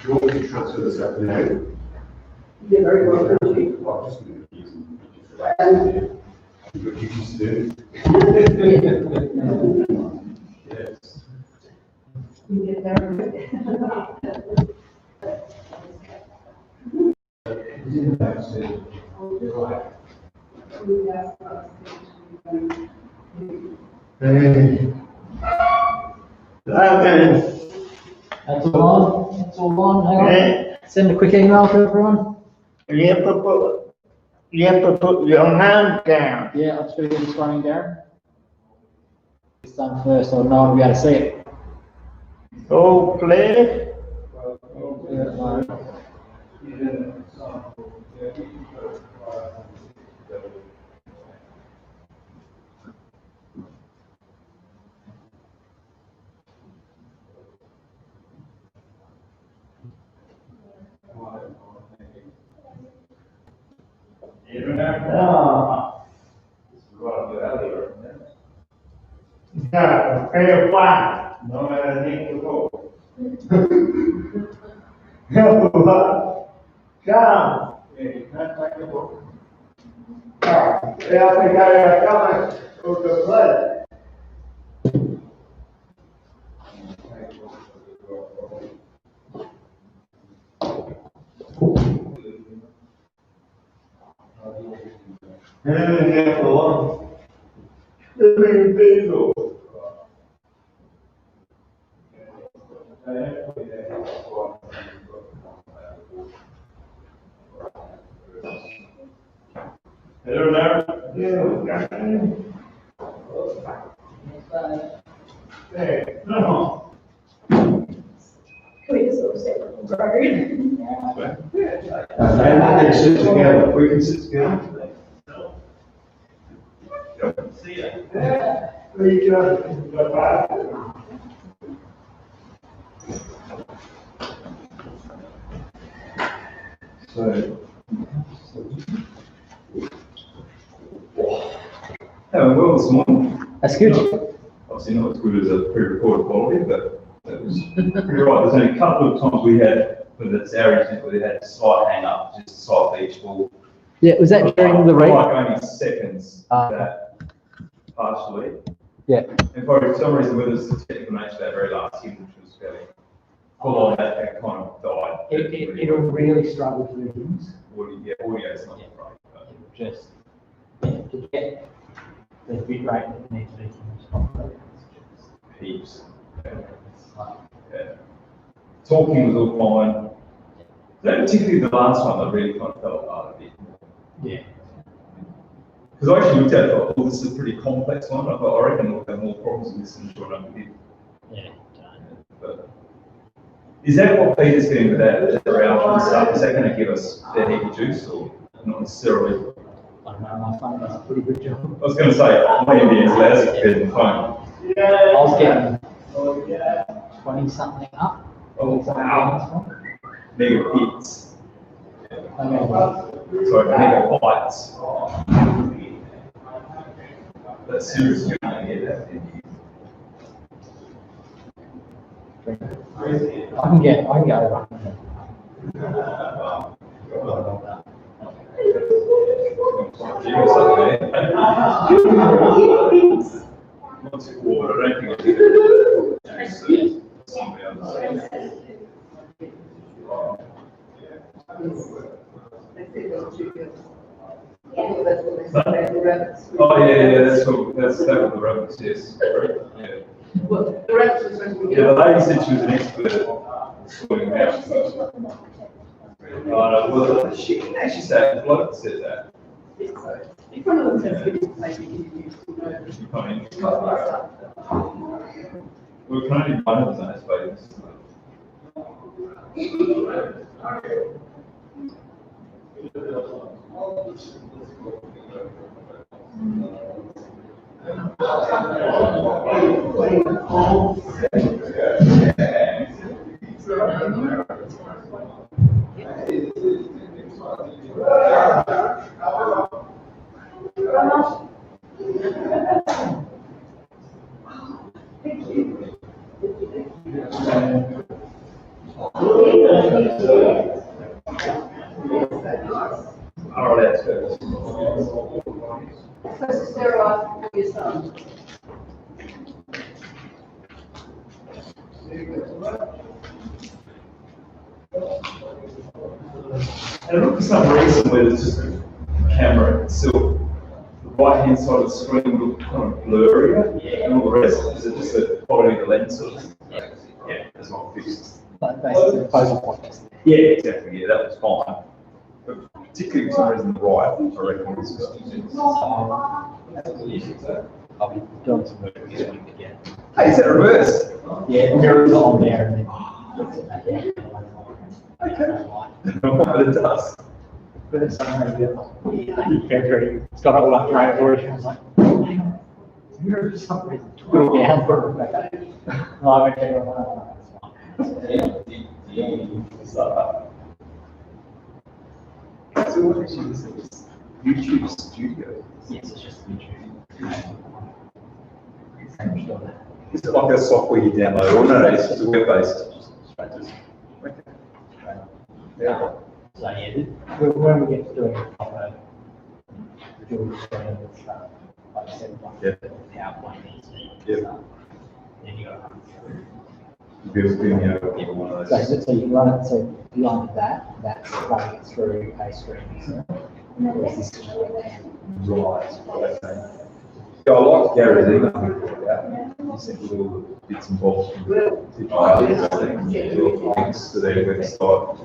George, you transfer this afternoon. Yeah, very well. Well, just going to use them. What you used to do. Yes. You get there. Okay. That's all on. That's all on. Hang on. Okay. Send a quick email to everyone. You have to put your hand down. Yeah, I'll just go get this running down. This done first, or no one will be able to see it. Oh, please. No, fair one. No matter need to go. No, come. Yeah, I think I got the blood. Hello there. Hey, no. Can we just sort of stay on the road? We can sit together. We can sit together. See ya. Where you going? Bye-bye. So, well this morning. That's good. Obviously not as good as a pre-recorded quality, but that was pretty right. There's only a couple of times we had, when it's our incident, where we had a slight hang up, just a slight beach ball. Yeah, was that during the rain? Like only seconds of that, partially. Yeah. And for some reason, whether it's the technical nature of that very last hit, which was fairly full on, that kind of died. It'll really struggle for the hymns. Audio is not great. But Just to get the bit rate that needs to be hymns. heaps. Yeah. Talking was all fine. That particularly the last one, I really kind of fell apart a bit more. Yeah. Because I actually looked at it, I thought, well, this is a pretty complex one. I thought, I reckon we'll have more problems with this in the short run. Yeah. But is that what Peter's getting with that around and stuff? Is that going to give us that heavy juice or not necessarily? I don't know, my phone does a pretty good job. I was going to say, my Indian's lousy compared to the phone. I was getting 20 something up. Oh, wow. Mega hits. Okay. Sorry, mega bites. That's serious, you can't get that. I can get over. Once you water, I don't think I did. Somebody else. Oh yeah, that's cool. That's that was the rabbits, yes. Yeah. Well, the rest was supposed to be. Yeah, the lady said she was an expert at sorting out. Well, she can actually say it. Bloke said that. If one of them says we didn't maybe you to know. She can't. We can only one of them, I suppose. Supposed to sterilize your son. And look, for some reason where there's just a camera itself, the right hand side of the screen look kind of blurrier and all the rest. Is it just the quality of the lens sort of thing? Yeah, it's not fixed. But basically, focal point. Yeah, exactly. Yeah, that was fine. But particularly for some reason, the right, I reckon was just. I'll be doing some work this week again. Hey, is that reversed? Yeah, the mirror's on there and then. What it does. It's got all that right for it. I was like, hang on. The mirror for some reason took it all down for it. Oh, okay, So what actually is this? YouTube Studio. yes, it's just YouTube. Is it like a software you download? Or no, it's just web-based. Yeah. So yeah, when we get to doing a proper dual screen and stuff, like I said, like Yeah. the PowerPoint needs to Yeah. then you got to run through. Build Vimeo or one of those. So you run it, so beyond that, that's running it through a streaming. Whereas this is Right. Okay. Yeah, I like Gary's email. He sent me all the bits and bobs from digital ideas, I think, links to their website.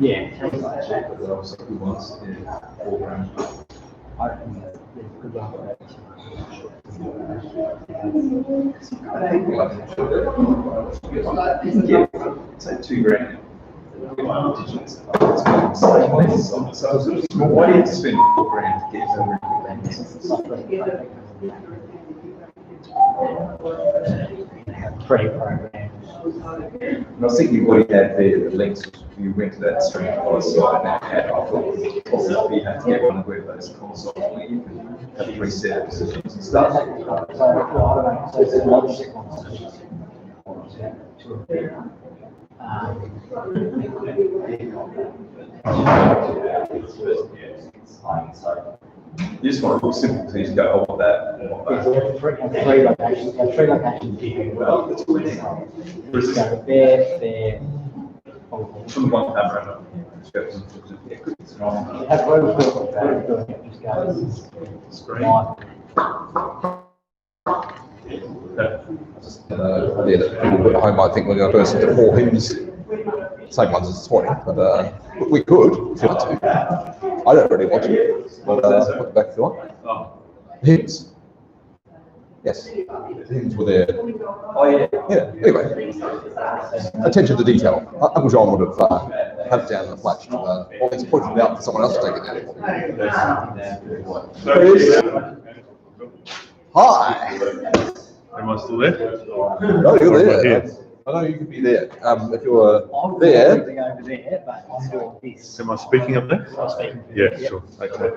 yeah. But there are some good ones, yeah, foreground. I reckon that there's a good one for that. Yeah, say £2,000. So why do you have to spend £4,000 to get somewhere? Pre-programmed. And I was thinking what he had there, the links, you went to that stream on site and had, I thought, possibly you had to get one of those consoles where you can have preset positions and stuff. So, well, I don't know, so it's a logic one. You just want to look simple, so you just go, I want that, I want Yeah, that. we have three locations, we have three locations here. Just go there, there. From the one camera. Just go from- yeah, good, it's wrong. You have road doing it, just go. Screen. Line. Yeah, that people at home might think we're going to burst into 4 hymns, same ones as this morning, but we could if you want to. I don't really want to, but put back if you want. Oh, Hymns. Yes, hymns were there. oh, yeah. Yeah, anyway, attention to detail. Uncle John would have had it down in the flash. Well, he's pointed it out for someone else to take it down. Hi. Am I still there? No, you're Or am I there. here? I know you could be there. If you were I'm there, going over there, but I'm doing this. Am I speaking up there? I'm speaking. Yeah, sure. Okay.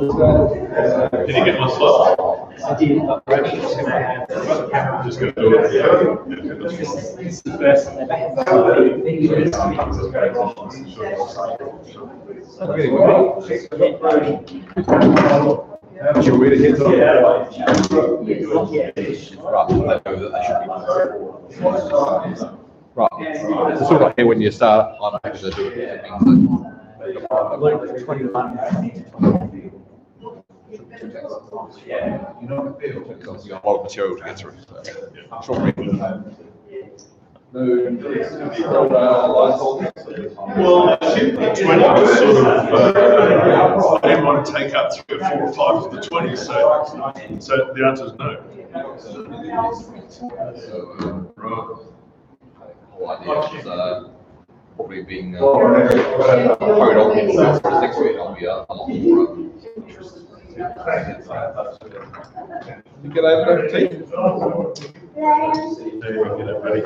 Did you get my slide? I did, but Rachel's just going to have. Just going to do it. It's the first, they're back. you're really here. Yeah. Right, I know that they should be. Right, it's sort of like here when you start, I'm happy to do it. Luke 21. You know, because you've got a lot of material to get through. So. Short read. Well, I think the 20 was sort of, I didn't want to take up 3 or 4 or 5 of the 20, so the answer is no. The whole idea is probably being carried on next week. I'll be a lot more interested. You get over there, Pete? Maybe we can get it ready.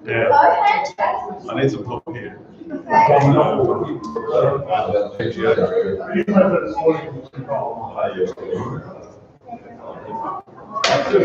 Yeah, I need some help here. So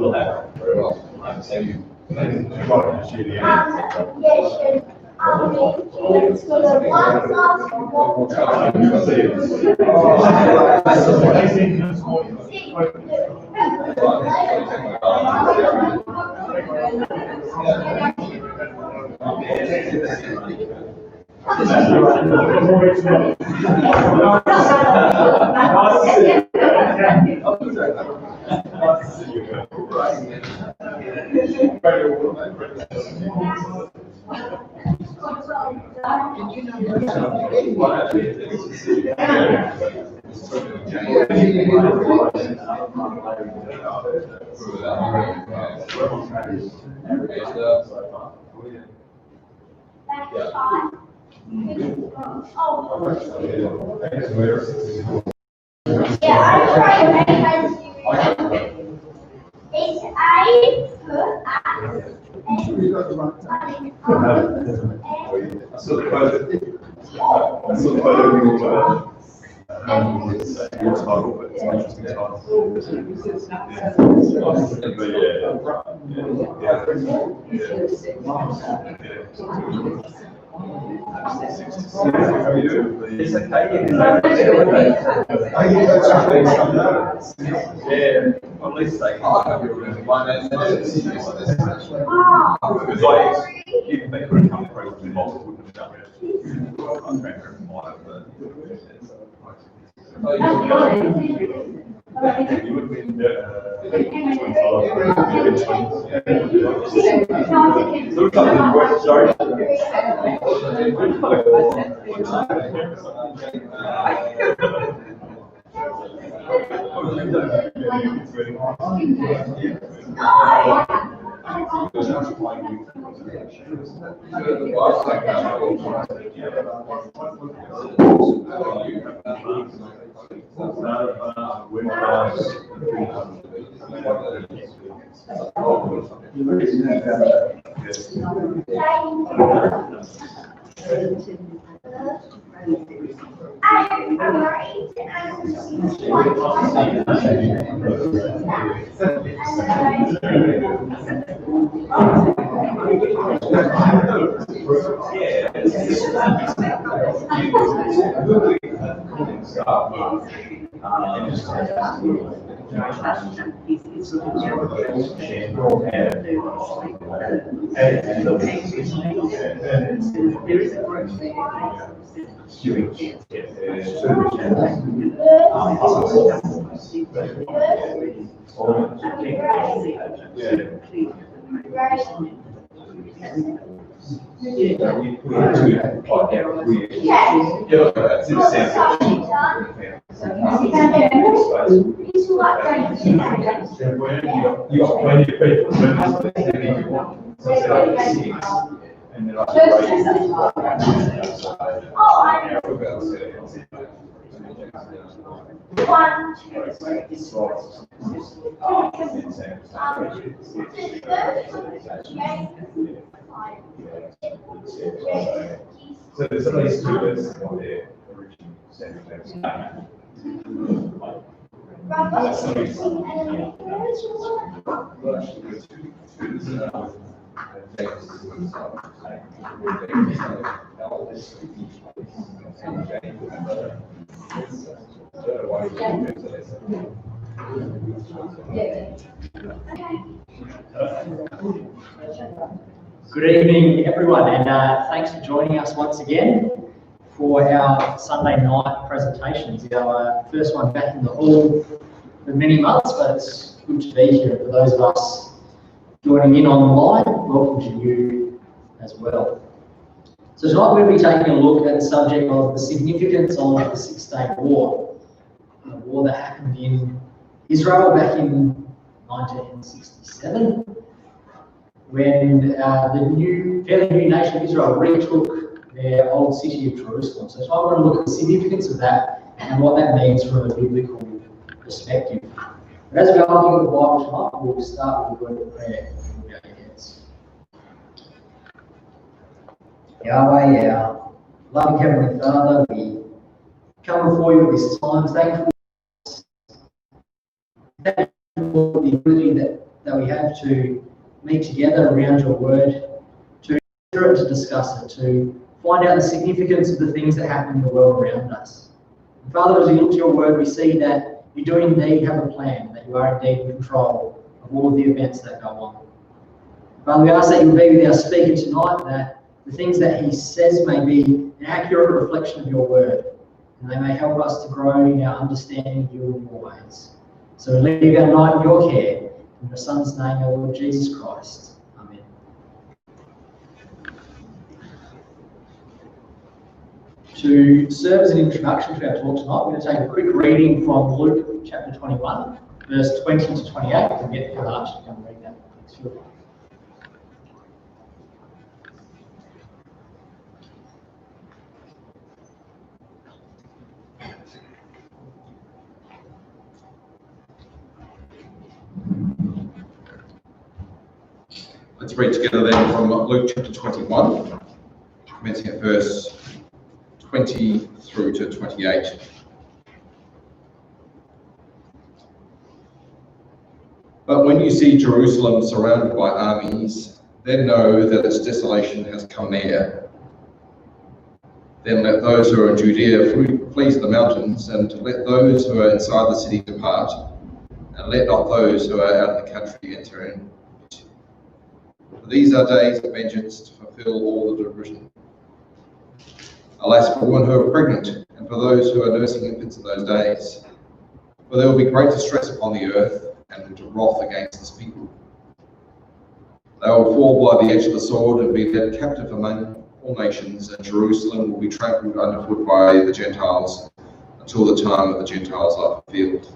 we'll have. And then I so there's at least two verses on their original standard. Good evening, everyone, and thanks for joining us once again for our Sunday night presentations. Our first one back in the hall for many months, but it's good to be here. For those of us joining in online, welcome to you as well. So tonight we'll be taking a look at the subject of the significance of the Six-Day War, a war that happened in Israel back in 1967, when the fairly new nation of Israel retook their old city of Jerusalem. So tonight we're going to look at the significance of that and what that means from a biblical perspective. But as we are looking at the Bible tonight, we'll start with a word of prayer. Yahweh, our loving Heavenly Father, we come before you at this time, thankful for the ability that we have to meet together around your word, to hear it, to discuss it, to find out the significance of the things that happen in the world around us. And Father, as we look to your word, we see that you do indeed have a plan, that you are indeed in control of all of the events that go on. Father, we ask that you be with our speaker tonight, that the things that he says may be an accurate reflection of your word, and they may help us to grow in our understanding of you and your ways. So we leave our night in your care, in your Son's name, our Lord Jesus Christ. Amen. To serve as an introduction to our talk tonight, we're going to take a quick reading from Luke chapter 21, verse 20 to 28. We'll get Phil Arch to come read that. Thanks, Phil. Let's read together then from Luke chapter 21, commencing at verse 20 through to 28. But when you see Jerusalem surrounded by armies, then know that its desolation has come near. Then let those who are in Judea flee to the mountains, and let those who are inside the city depart, and let not those who are out in the country enter in. For these are days of vengeance to fulfill all that are written. Alas, for women who are pregnant, and for those who are nursing infants in those days. For there will be great distress upon the earth, and wrath against this people. They will fall by the edge of the sword, and be led captive among all nations, and Jerusalem will be trampled underfoot by the Gentiles, until the time of the Gentiles are fulfilled.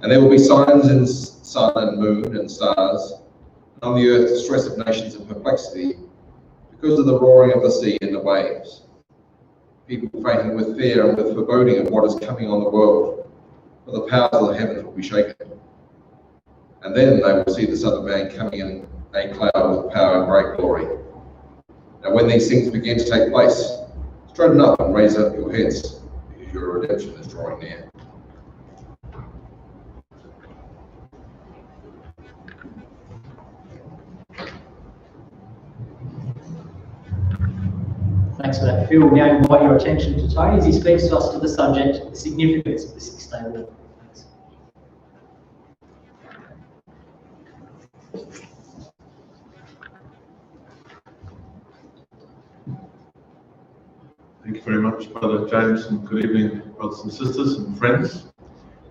And there will be signs in sun and moon and stars, and on the earth distress of nations and perplexity, because of the roaring of the sea and the waves. People fainting with fear and with foreboding of what is coming on the world, for the powers of the heavens will be shaken. And then they will see the Son of Man coming in a cloud with power and great glory. Now when these things begin to take place, straighten up and raise up your heads, because your redemption is drawing near. Thanks for that, Phil. Now invite your attention to Tony as he speaks to us to the subject, the significance of the Six-Day War. Thanks. Thank you very much, Brother James, and good evening, brothers and sisters and friends.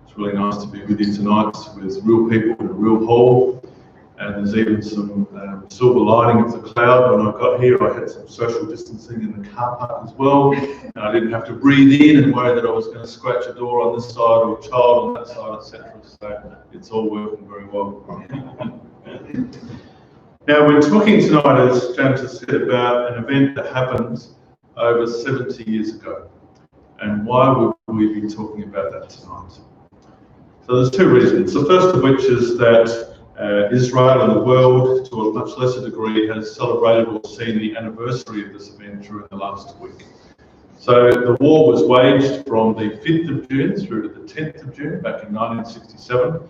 It's really nice to be with you tonight with real people in a real hall. And there's even some silver lining of the cloud. When I got here, I had some social distancing in the car park as well. And I didn't have to breathe in and worry that I was going to scratch a door on this side or a child on that side, etc. So it's all working very well. Now, we're talking tonight, as James has said, about an event that happened over 70 years ago. And why would we be talking about that tonight? So there's two reasons. The first of which is that Israel and the world, to a much lesser degree, has celebrated or seen the anniversary of this event during the last week. So the war was waged from the 5th of June through to the 10th of June back in 1967.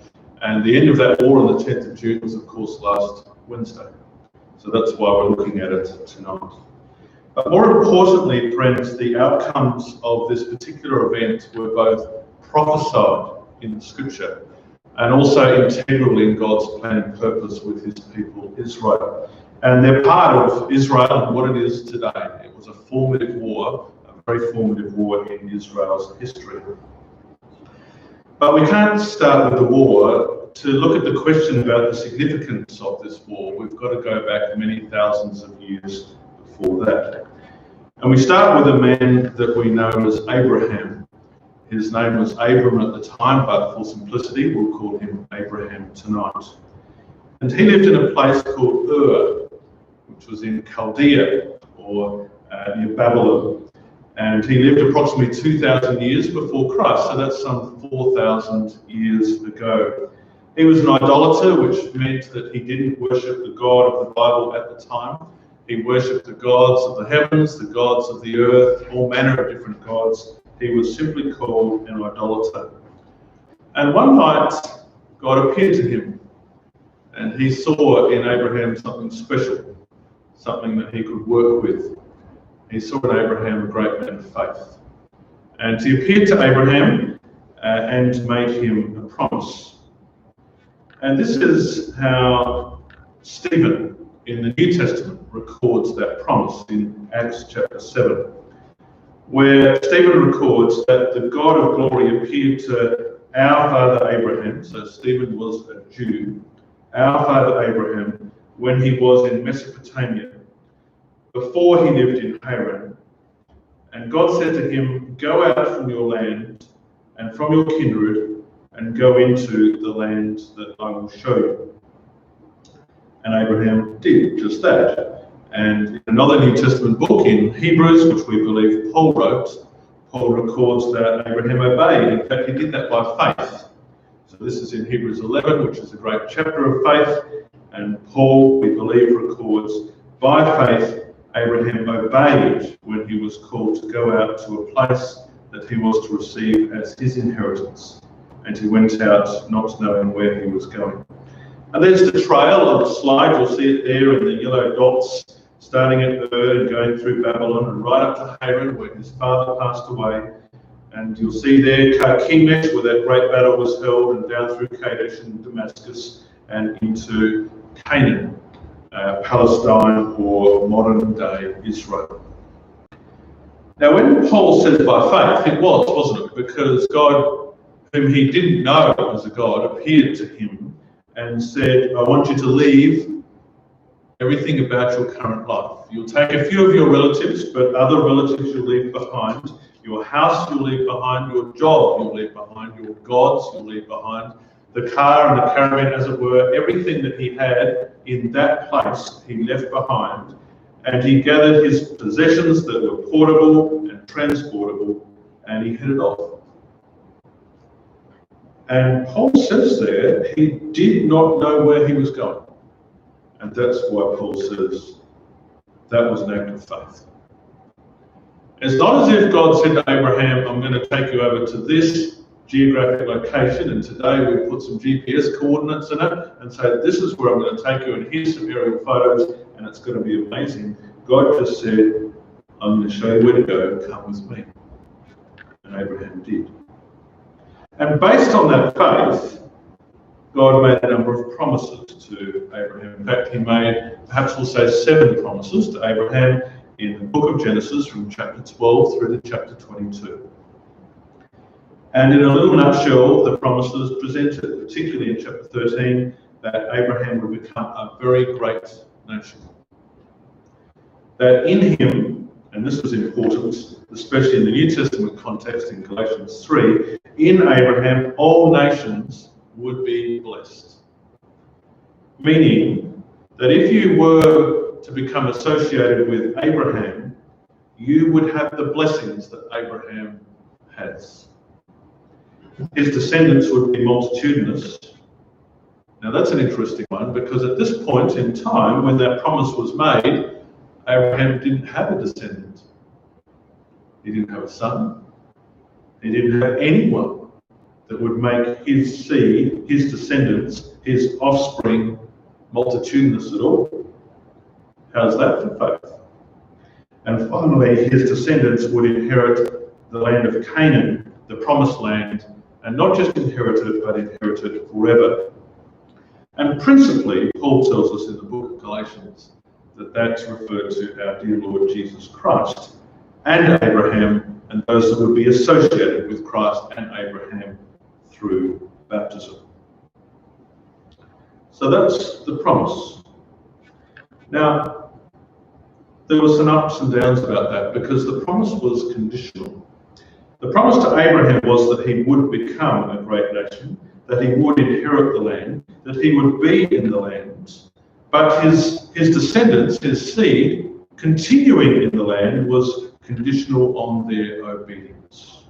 And the end of that war on the 10th of June was, of course, last Wednesday. So that's why we're looking at it tonight. But more importantly, friends, the outcomes of this particular event were both prophesied in Scripture and also integral in God's plan and purpose with his people, Israel. And they're part of Israel and what it is today. It was a formative war, a very formative war in Israel's history. But we can't start with the war. To look at the question about the significance of this war, we've got to go back many thousands of years before that. And we start with a man that we know as Abraham. His name was Abram at the time, but for simplicity, we'll call him Abraham tonight. And he lived in a place called Ur, which was in Chaldea, or near Babylon. And he lived approximately 2,000 years before Christ, so that's some 4,000 years ago. He was an idolater, which meant that he didn't worship the God of the Bible at the time. He worshipped the gods of the heavens, the gods of the earth, all manner of different gods. He was simply called an idolater. And one night, God appeared to him, and he saw in Abraham something special, something that he could work with. He saw in Abraham a great man of faith. And he appeared to Abraham and made him a promise. And this is how Stephen in the New Testament records that promise in Acts chapter 7, where Stephen records that the God of glory appeared to our father Abraham, so Stephen was a Jew, our father Abraham, when he was in Mesopotamia, before he lived in Haran. And God said to him, "Go out from your land and from your kindred and go into the land that I will show you." And Abraham did just that. And in another New Testament book, in Hebrews, which we believe Paul wrote, Paul records that Abraham obeyed. In fact, he did that by faith. So this is in Hebrews 11, which is a great chapter of faith. And Paul, we believe, records, by faith, Abraham obeyed when he was called to go out to a place that he was to receive as his inheritance. And he went out not knowing where he was going. And there's the trail on the slide. You'll see it there in the yellow dots, starting at Ur and going through Babylon and right up to Haran, where his father passed away. And you'll see there Carchemish, where that great battle was held, and down through Kadesh and Damascus and into Canaan, Palestine, or modern-day Israel. Now, when Paul said by faith, it was, wasn't it? Because God, whom he didn't know as a God, appeared to him and said, "I want you to leave everything about your current life. You'll take a few of your relatives, but other relatives you'll leave behind. Your house you'll leave behind, your job you'll leave behind, your gods you'll leave behind, the car and the caravan, as it were, everything that he had in that place he left behind. And he gathered his possessions that were portable and transportable, and he headed off." And Paul says there, he did not know where he was going. And that's why Paul says that was an act of faith. It's not as if God said to Abraham, "I'm going to take you over to this geographic location, and today we put some GPS coordinates in it and say, this is where I'm going to take you, and here's some aerial photos, and it's going to be amazing." God just said, "I'm going to show you where to go, come with me." And Abraham did. And based on that faith, God made a number of promises to Abraham. In fact, he made, perhaps we'll say, 7 promises to Abraham in the book of Genesis from chapter 12 through to chapter 22. And in a little nutshell, the promises presented, particularly in chapter 13, that Abraham would become a very great nation. That in him, and this was important, especially in the New Testament context in Galatians 3, in Abraham, all nations would be blessed. Meaning that if you were to become associated with Abraham, you would have the blessings that Abraham has. His descendants would be multitudinous. Now that's an interesting one, because at this point in time, when that promise was made, Abraham didn't have a descendant. He didn't have a son. He didn't have anyone that would make his seed, his descendants, his offspring multitudinous at all. How's that for faith? And finally, his descendants would inherit the land of Canaan, the promised land, and not just inherit it, but inherit it forever. And principally, Paul tells us in the book of Galatians that that's referred to our dear Lord Jesus Christ and Abraham and those that would be associated with Christ and Abraham through baptism. So that's the promise. Now, there were some ups and downs about that because the promise was conditional. The promise to Abraham was that he would become a great nation, that he would inherit the land, that he would be in the land, but his descendants, his seed, continuing in the land was conditional on their obedience.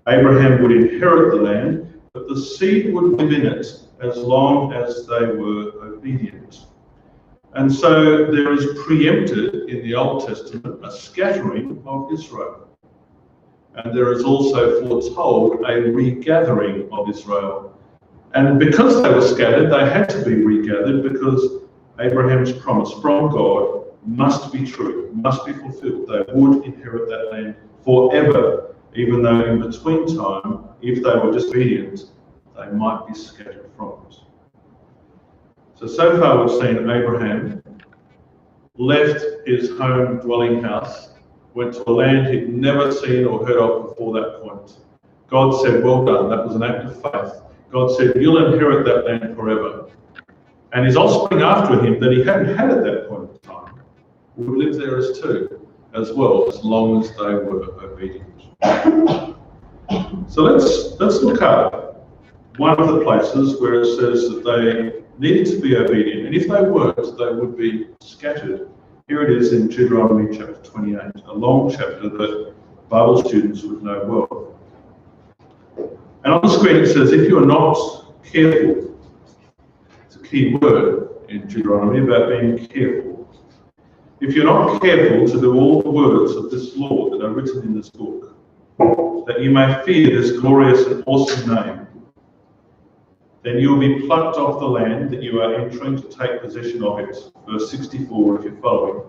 Abraham would inherit the land, but the seed would live in it as long as they were obedient. And so there is preempted in the Old Testament a scattering of Israel. And there is also foretold a regathering of Israel. And because they were scattered, they had to be regathered because Abraham's promise from God must be true, must be fulfilled. They would inherit that land forever, even though in between time, if they were disobedient, they might be scattered from it. So far we've seen Abraham left his home dwelling house, went to a land he'd never seen or heard of before that point. God said, well done, that was an act of faith. God said, you'll inherit that land forever. And his offspring after him that he hadn't had at that point in time would live there as well, as long as they were obedient. So let's look at one of the places where it says that they needed to be obedient, and if they weren't, they would be scattered. Here it is in Deuteronomy chapter 28, a long chapter that Bible students would know well. And on the screen it says, if you are not careful, it's a key word in Deuteronomy about being careful. If you're not careful to do all the words of this law that are written in this book, that you may fear this glorious and awesome name, then you will be plucked off the land that you are entering to take possession of it. Verse 64, if you're following.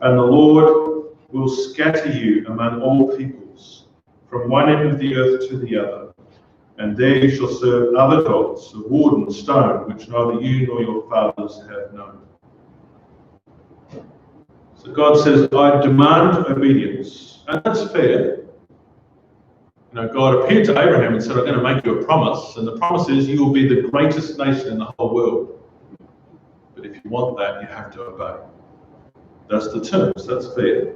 And the Lord will scatter you among all peoples, from one end of the earth to the other. And there you shall serve other gods of wood and stone, which neither you nor your fathers have known. So God says, I demand obedience. And that's fair. You know, God appeared to Abraham and said, I'm going to make you a promise. And the promise is you will be the greatest nation in the whole world. But if you want that, you have to obey. That's the terms. That's fair.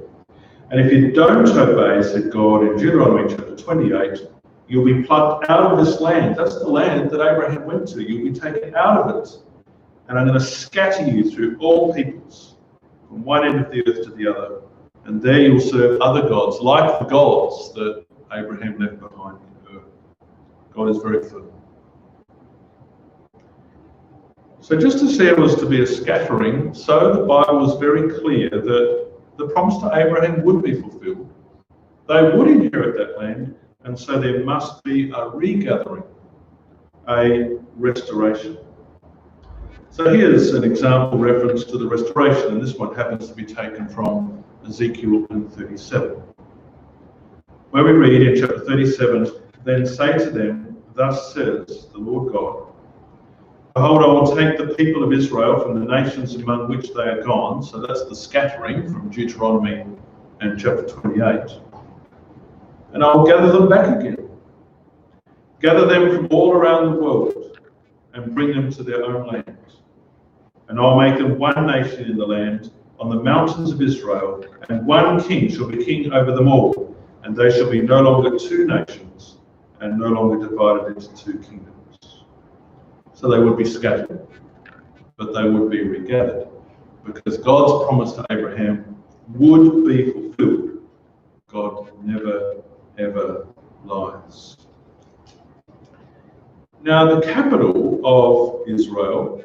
And if you don't obey, said God in Deuteronomy chapter 28, you'll be plucked out of this land. That's the land that Abraham went to. You'll be taken out of it. And I'm going to scatter you through all peoples, from one end of the earth to the other. And there you'll serve other gods, like the gods that Abraham left behind in Ur. God is very firm. So just as there was to be a scattering, so the Bible is very clear that the promise to Abraham would be fulfilled. They would inherit that land, and so there must be a regathering, a restoration. So here's an example reference to the restoration, and this one happens to be taken from Ezekiel 37. Where we read in chapter 37, then say to them, thus says the Lord God, behold, I will take the people of Israel from the nations among which they are gone. So that's the scattering from Deuteronomy and chapter 28. And I will gather them back again. Gather them from all around the world and bring them to their own land. And I'll make them one nation in the land on the mountains of Israel, and one king shall be king over them all. And they shall be no longer two nations, and no longer divided into two kingdoms. So they would be scattered, but they would be regathered, because God's promise to Abraham would be fulfilled. God never, ever lies. Now, the capital of Israel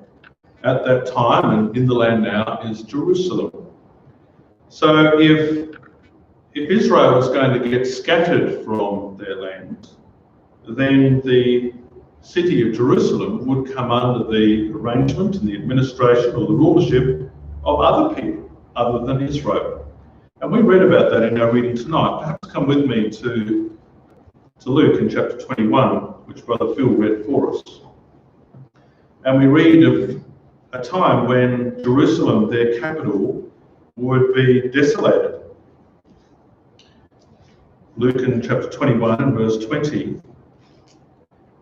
at that time and in the land now is Jerusalem. So if Israel was going to get scattered from their land, then the city of Jerusalem would come under the arrangement and the administration or the rulership of other people other than Israel. And we read about that in our reading tonight. Perhaps come with me to Luke in chapter 21, which Brother Phil read for us. And we read of a time when Jerusalem, their capital, would be desolated. Luke in chapter 21 and verse 20.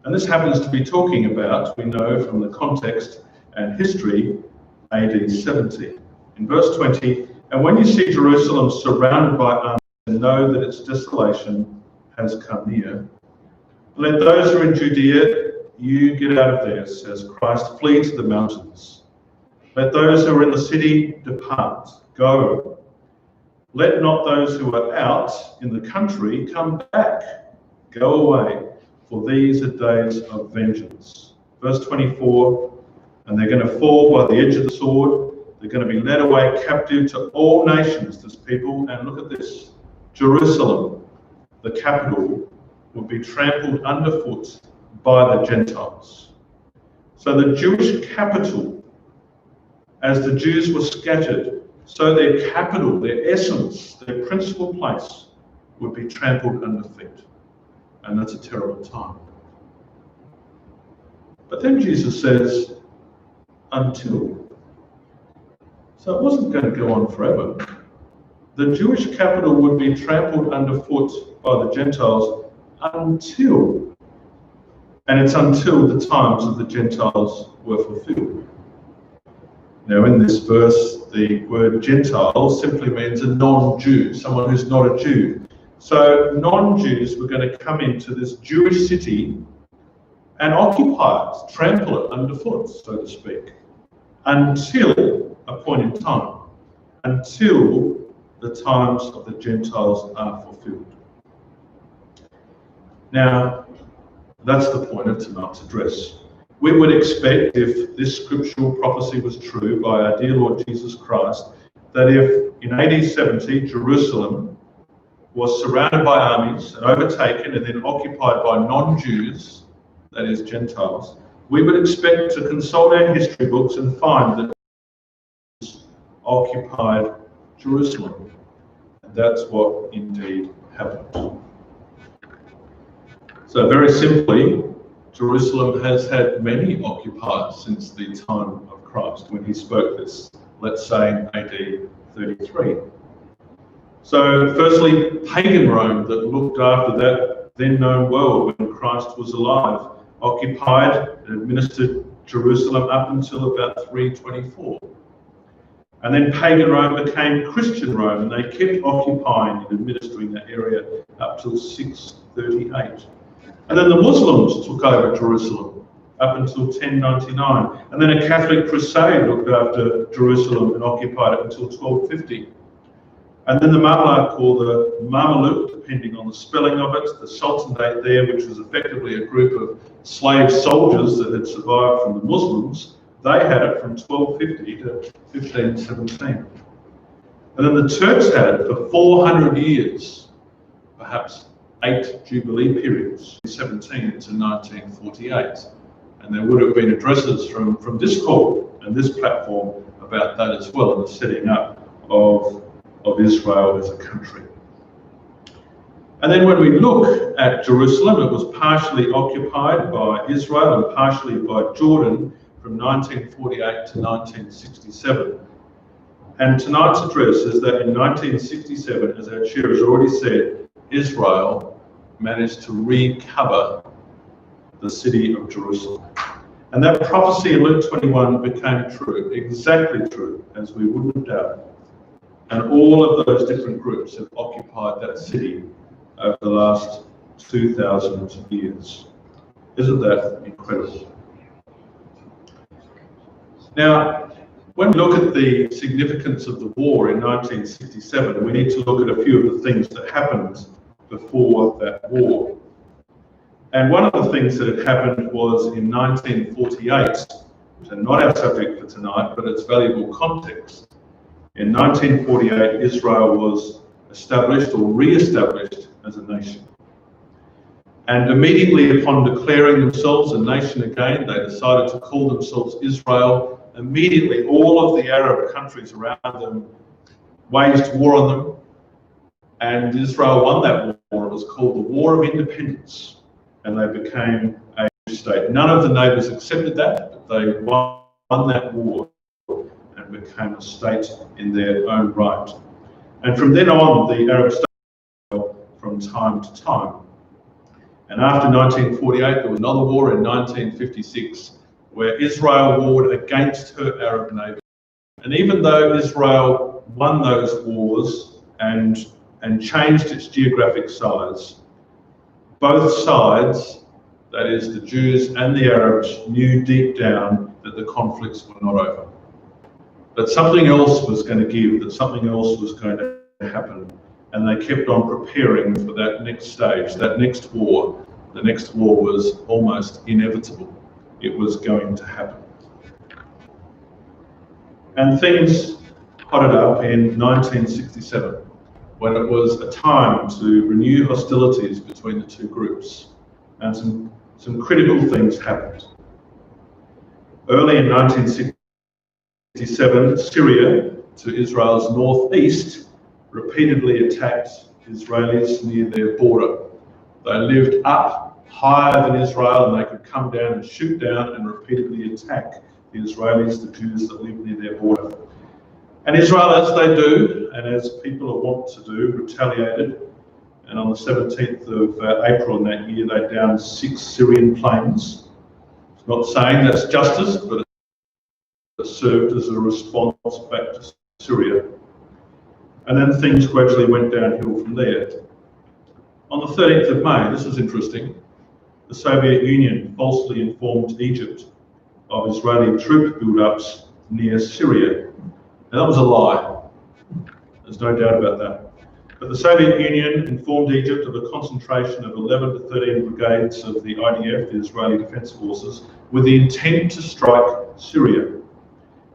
And this happens to be talking about, we know from the context and history, AD 70. In verse 20, and when you see Jerusalem surrounded by armies and know that its desolation has come near, let those who are in Judea, you get out of there, says Christ, flee to the mountains. Let those who are in the city depart, go. Let not those who are out in the country come back, go away, for these are days of vengeance. Verse 24, and they're going to fall by the edge of the sword. They're going to be led away captive to all nations, this people. And look at this, Jerusalem, the capital, will be trampled underfoot by the Gentiles. So the Jewish capital, as the Jews were scattered, so their capital, their essence, their principal place would be trampled underfoot. And that's a terrible time. But then Jesus says, until. So it wasn't going to go on forever. The Jewish capital would be trampled underfoot by the Gentiles until. And it's until the times of the Gentiles were fulfilled. Now in this verse, the word Gentile simply means a non-Jew, someone who's not a Jew. So non-Jews were going to come into this Jewish city and occupy it, trample it underfoot, so to speak, until a point in time, until the times of the Gentiles are fulfilled. Now, that's the point of tonight's address. We would expect, if this scriptural prophecy was true by our dear Lord Jesus Christ, that if in AD 70 Jerusalem was surrounded by armies and overtaken and then occupied by non-Jews, that is Gentiles, we would expect to consult our history books and find that Jews occupied Jerusalem. And that's what indeed happened. So very simply, Jerusalem has had many occupiers since the time of Christ when he spoke this, let's say in AD 33. So firstly, pagan Rome that looked after that then known world when Christ was alive, occupied and administered Jerusalem up until about 324. And then pagan Rome became Christian Rome, and they kept occupying and administering that area up till 638. And then the Muslims took over Jerusalem up until 1099. And then a Catholic crusade looked after Jerusalem and occupied it until 1250. And then the Mamluk, or the Mameluke, depending on the spelling of it, the Sultanate there, which was effectively a group of slave soldiers that had survived from the Muslims, they had it from 1250 to 1517. And then the Turks had it for 400 years, perhaps 8 Jubilee periods, 17 to 1948. And there would have been addresses from this court and this platform about that as well, and the setting up of Israel as a country. And then when we look at Jerusalem, it was partially occupied by Israel and partially by Jordan from 1948 to 1967. And tonight's address is that in 1967, as our chair has already said, Israel managed to recover the city of Jerusalem. And that prophecy in Luke 21 became true, exactly true, as we wouldn't have doubted. And all of those different groups have occupied that city over the last 2,000 years. Isn't that incredible? Now, when we look at the significance of the war in 1967, we need to look at a few of the things that happened before that war. And one of the things that had happened was in 1948, which are not our subject for tonight, but it's valuable context. In 1948, Israel was established or re-established as a nation. And immediately upon declaring themselves a nation again, they decided to call themselves Israel. Immediately, all of the Arab countries around them waged war on them, and Israel won that war. It was called the War of Independence, and they became a state. None of the neighbours accepted that, but they won that war and became a state in their own right. And from then on, the Arab states fell from time to time. And after 1948, there was another war in 1956, where Israel warred against her Arab neighbours. And even though Israel won those wars and changed its geographic size, both sides, that is the Jews and the Arabs, knew deep down that the conflicts were not over. That something else was going to give, that something else was going to happen. And they kept on preparing for that next stage, that next war. The next war was almost inevitable. It was going to happen. And things hotted up in 1967, when it was a time to renew hostilities between the two groups. And some critical things happened. Early in 1967, Syria, to Israel's northeast, repeatedly attacked Israelis near their border. They lived up higher than Israel, and they could come down and shoot down and repeatedly attack the Israelis, the Jews that lived near their border. And Israel, as they do, and as people are wont to do, retaliated. And on the 17th of April in that year, they downed 6 Syrian planes. It's not saying that's justice, but it served as a response back to Syria. And then things gradually went downhill from there. On the 13th of May, this is interesting, the Soviet Union falsely informed Egypt of Israeli troop build-ups near Syria. Now that was a lie. There's no doubt about that. But the Soviet Union informed Egypt of a concentration of 11 to 13 brigades of the IDF, the Israeli Defense Forces, with the intent to strike Syria.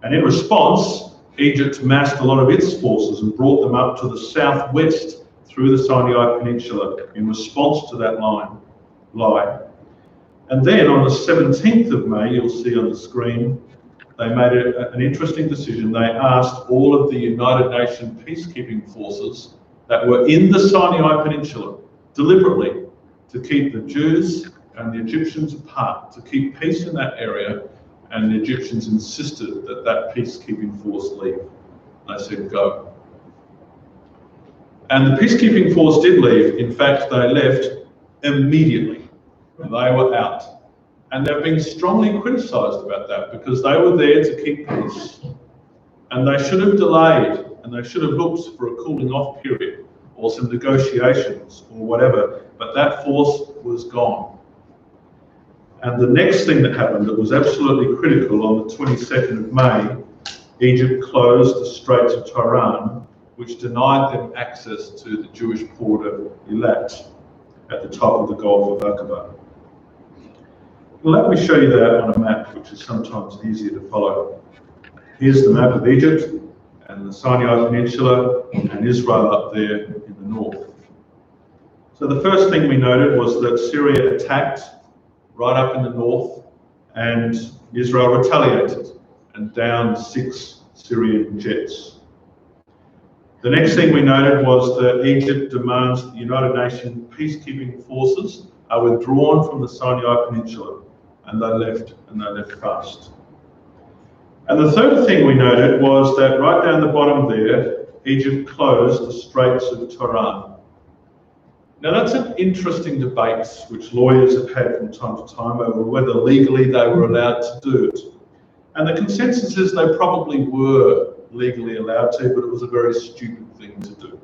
And in response, Egypt massed a lot of its forces and brought them up to the southwest through the Sinai Peninsula in response to that lie. And then on the 17th of May, you'll see on the screen, they made an interesting decision. They asked all of the United Nations peacekeeping forces that were in the Sinai Peninsula deliberately to keep the Jews and the Egyptians apart, to keep peace in that area, and the Egyptians insisted that that peacekeeping force leave. They said go. And the peacekeeping force did leave. In fact, they left immediately. They were out. And they've been strongly criticised about that because they were there to keep peace. And they should have delayed, and they should have looked for a cooling off period or some negotiations or whatever, but that force was gone. And the next thing that happened that was absolutely critical, on the 22nd of May, Egypt closed the Straits of Tiran, which denied them access to the Jewish port of Eilat at the top of the Gulf of Aqaba. Let me show you that on a map, which is sometimes easier to follow. Here's the map of Egypt and the Sinai Peninsula and Israel up there in the north. So the first thing we noted was that Syria attacked right up in the north, and Israel retaliated and downed 6 Syrian jets. The next thing we noted was that Egypt demands the United Nations peacekeeping forces are withdrawn from the Sinai Peninsula, and they left fast. And the third thing we noted was that right down the bottom there, Egypt closed the Straits of Tiran. Now that's an interesting debate which lawyers have had from time to time over whether legally they were allowed to do it. And the consensus is they probably were legally allowed to, but it was a very stupid thing to do.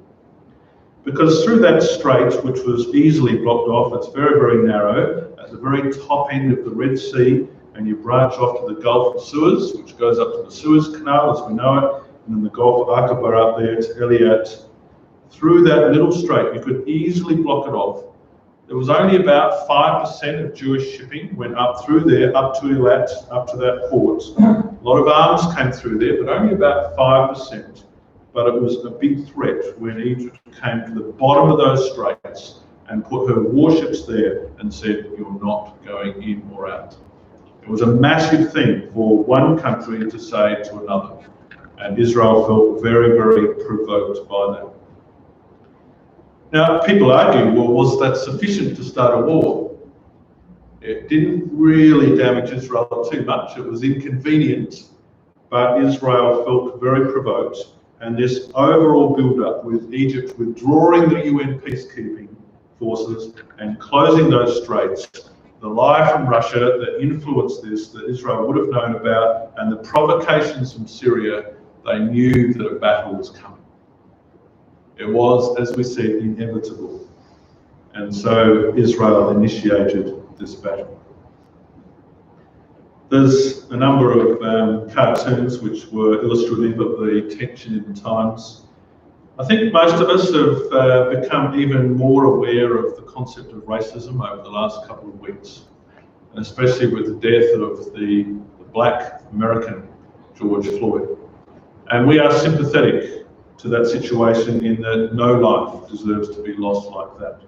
Because through that strait, which was easily blocked off, it's very, very narrow, at the very top end of the Red Sea, and you branch off to the Gulf of Suez, which goes up to the Suez Canal as we know it, and then the Gulf of Aqaba up there to Eilat. Through that little strait, you could easily block it off. There was only about 5% of Jewish shipping went up through there, up to Eilat, up to that port. A lot of arms came through there, but only about 5%. But it was a big threat when Egypt came to the bottom of those straits and put her warships there and said, you're not going in or out. It was a massive thing for one country to say to another. And Israel felt very, very provoked by that. Now, people argue, well, was that sufficient to start a war? It didn't really damage Israel too much. It was inconvenient, but Israel felt very provoked. And this overall build-up with Egypt withdrawing the UN peacekeeping forces and closing those straits, the lie from Russia that influenced this, that Israel would have known about, and the provocations from Syria, they knew that a battle was coming. It was, as we said, inevitable. And so Israel initiated this battle. There's a number of cartoons which were illustrative of the tension in the times. I think most of us have become even more aware of the concept of racism over the last couple of weeks, and especially with the death of the black American George Floyd. And we are sympathetic to that situation in that no life deserves to be lost like that.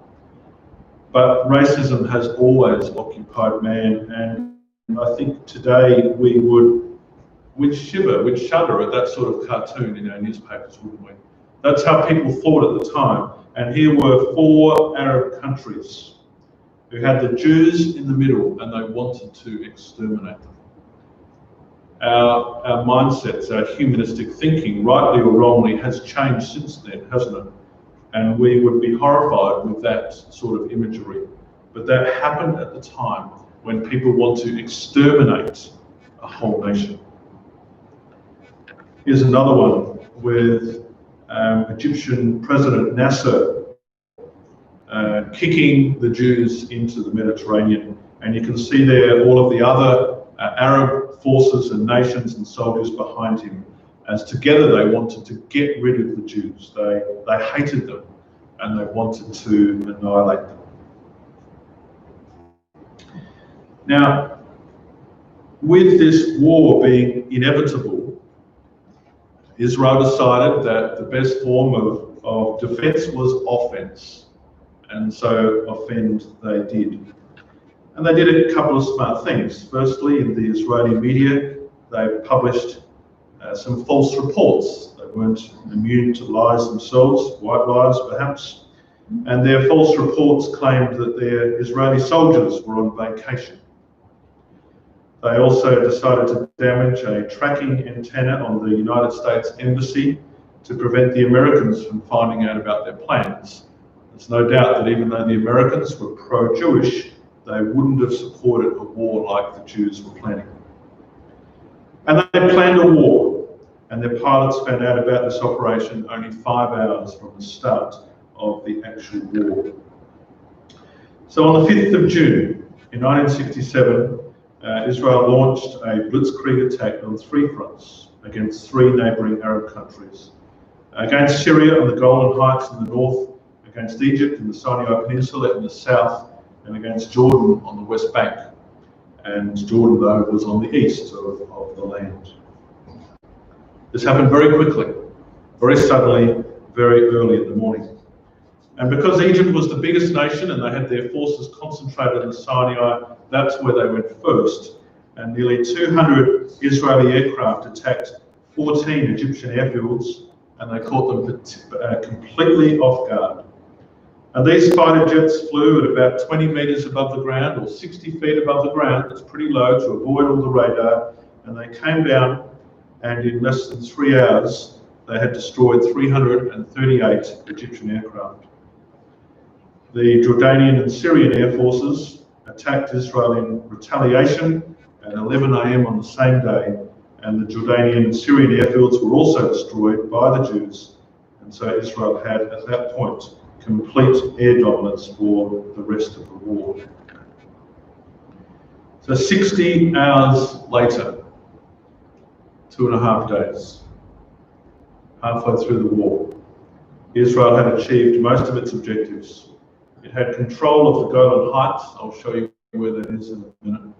But racism has always occupied man, and I think today we'd shiver, we'd shudder at that sort of cartoon in our newspapers, wouldn't we? That's how people thought at the time. And here were 4 Arab countries who had the Jews in the middle, and they wanted to exterminate them. Our mindsets, our humanistic thinking, rightly or wrongly, has changed since then, hasn't it? And we would be horrified with that sort of imagery. But that happened at the time when people want to exterminate a whole nation. Here's another one with Egyptian President Nasser kicking the Jews into the Mediterranean. And you can see there all of the other Arab forces and nations and soldiers behind him, as together they wanted to get rid of the Jews. They hated them and they wanted to annihilate them. Now, with this war being inevitable, Israel decided that the best form of defense was offense. And so offend they did. And they did a couple of smart things. Firstly, in the Israeli media, they published some false reports. They weren't immune to lies themselves, white lies perhaps. And their false reports claimed that their Israeli soldiers were on vacation. They also decided to damage a tracking antenna on the United States Embassy to prevent the Americans from finding out about their plans. There's no doubt that even though the Americans were pro-Jewish, they wouldn't have supported a war like the Jews were planning. And they planned a war, and their pilots found out about this operation only 5 hours from the start of the actual war. So on the 5th of June in 1967, Israel launched a blitzkrieg attack on 3 fronts against 3 neighbouring Arab countries. Against Syria on the Golan Heights in the north, against Egypt in the Sinai Peninsula in the south, and against Jordan on the West Bank. And Jordan, though, was on the east of the land. This happened very quickly, very suddenly, very early in the morning. And because Egypt was the biggest nation and they had their forces concentrated in Sinai, that's where they went first. And nearly 200 Israeli aircraft attacked 14 Egyptian airfields, and they caught them completely off guard. And these fighter jets flew at about 20 metres above the ground, or 60 feet above the ground. That's pretty low to avoid all the radar. And they came down, and in less than 3 hours, they had destroyed 338 Egyptian aircraft. The Jordanian and Syrian air forces attacked Israel in retaliation at 11 AM on the same day, and the Jordanian and Syrian airfields were also destroyed by the Jews. And so Israel had, at that point, complete air dominance for the rest of the war. So 60 hours later, 2.5 days, halfway through the war, Israel had achieved most of its objectives. It had control of the Golan Heights. I'll show you where that is in a minute.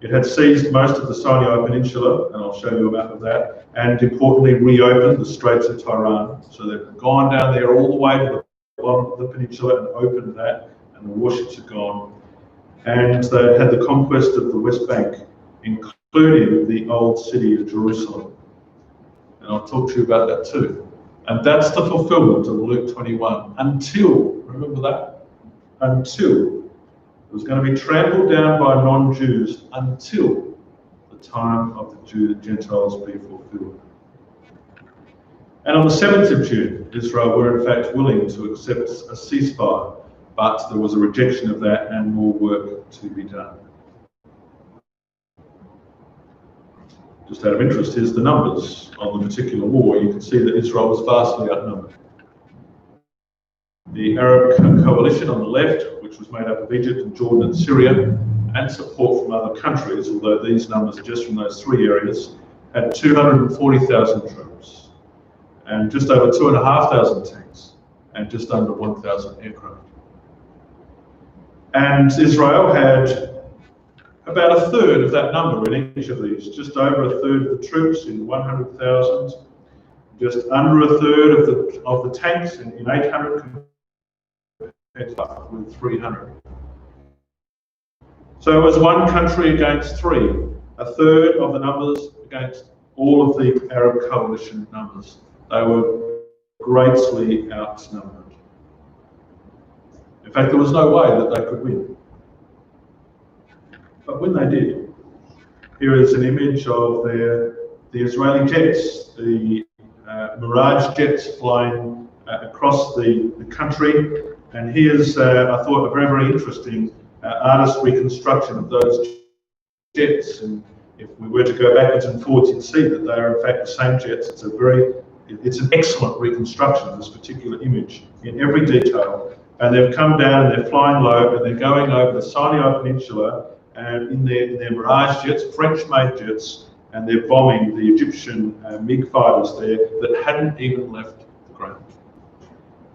It had seized most of the Sinai Peninsula, and I'll show you a map of that, and importantly reopened the Straits of Tiran. So they've gone down there all the way to the bottom of the peninsula and opened that, and the warships are gone. And they had the conquest of the West Bank, including the old city of Jerusalem. And I'll talk to you about that too. And that's the fulfillment of Luke 21, until, remember that? Until it was going to be trampled down by non-Jews until the time of the Gentiles be fulfilled. And on the 7th of June, Israel were in fact willing to accept a ceasefire, but there was a rejection of that and more work to be done. Just out of interest, here's the numbers on the particular war. You can see that Israel was vastly outnumbered. The Arab coalition on the left, which was made up of Egypt and Jordan and Syria, and support from other countries, although these numbers just from those three areas, had 240,000 troops, and just over 2,500 tanks, and just under 1,000 aircraft. And Israel had about a third of that number in each of these, just over a third of the troops in 100,000, just under a third of the tanks in 800, with 300. So it was one country against three, a third of the numbers against all of the Arab coalition numbers. They were greatly outnumbered. In fact, there was no way that they could win. But when they did, here is an image of the Israeli jets, the Mirage jets flying across the country. And here's, I thought, a very, very interesting artist reconstruction of those jets. And if we were to go backwards and forwards, you'd see that they are in fact the same jets. It's an excellent reconstruction of this particular image in every detail. And they've come down and they're flying low and they're going over the Sinai Peninsula and in their Mirage jets, French-made jets, and they're bombing the Egyptian MiG fighters there that hadn't even left the ground.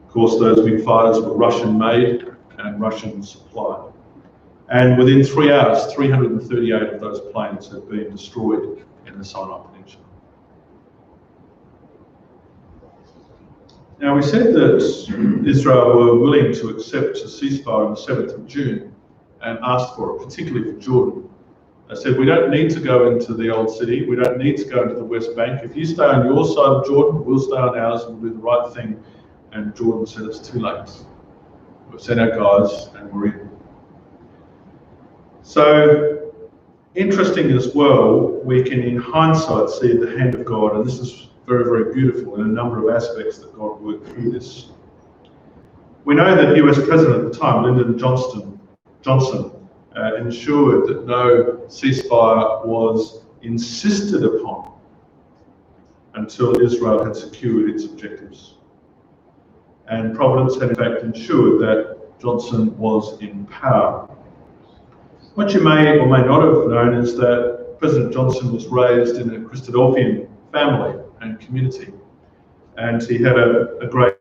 Of course, those MiG fighters were Russian-made and Russian supplied. And within 3 hours, 338 of those planes had been destroyed in the Sinai Peninsula. Now, we said that Israel were willing to accept a ceasefire on the 7th of June and asked for it, particularly for Jordan. They said, we don't need to go into the old city, we don't need to go into the West Bank. If you stay on your side of Jordan, we'll stay on ours and we'll do the right thing. And Jordan said, it's too late. We've sent our guys and we're in. So, interesting as well, we can in hindsight see the hand of God, and this is very, very beautiful in a number of aspects that God worked through this. We know that US President at the time, Lyndon Johnson, ensured that no ceasefire was insisted upon until Israel had secured its objectives. And Providence had in fact ensured that Johnson was in power. What you may or may not have known is that President Johnson was raised in a Christadelphian family and community, and he had a great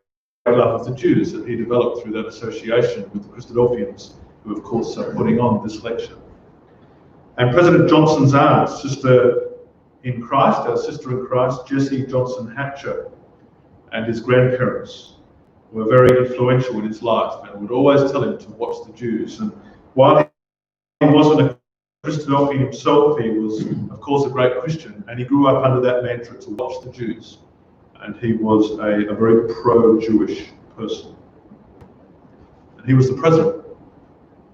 love of the Jews that he developed through that association with the Christadelphians, who of course are putting on this lecture. And President Johnson's aunt, sister in Christ, our sister in Christ, Jessie Johnson Hatcher, and his grandparents were very influential in his life and would always tell him to watch the Jews. And while he wasn't a Christadelphian himself, he was of course a great Christian, and he grew up under that mantra to watch the Jews. And he was a very pro-Jewish person. And he was the president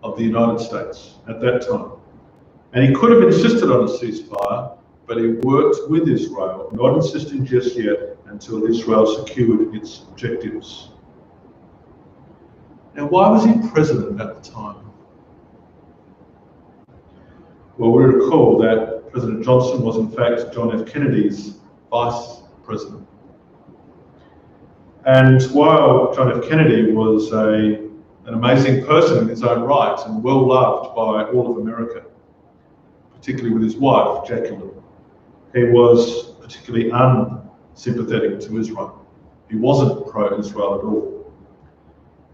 of the United States at that time. And he could have insisted on a ceasefire, but he worked with Israel, not insisting just yet until Israel secured its objectives. Now, why was he president at the time? Well, we recall that President Johnson was in fact John F. Kennedy's vice president. And while John F. Kennedy was an amazing person in his own right and well loved by all of America, particularly with his wife, Jacqueline. He was particularly unsympathetic to Israel. He wasn't pro-Israel at all.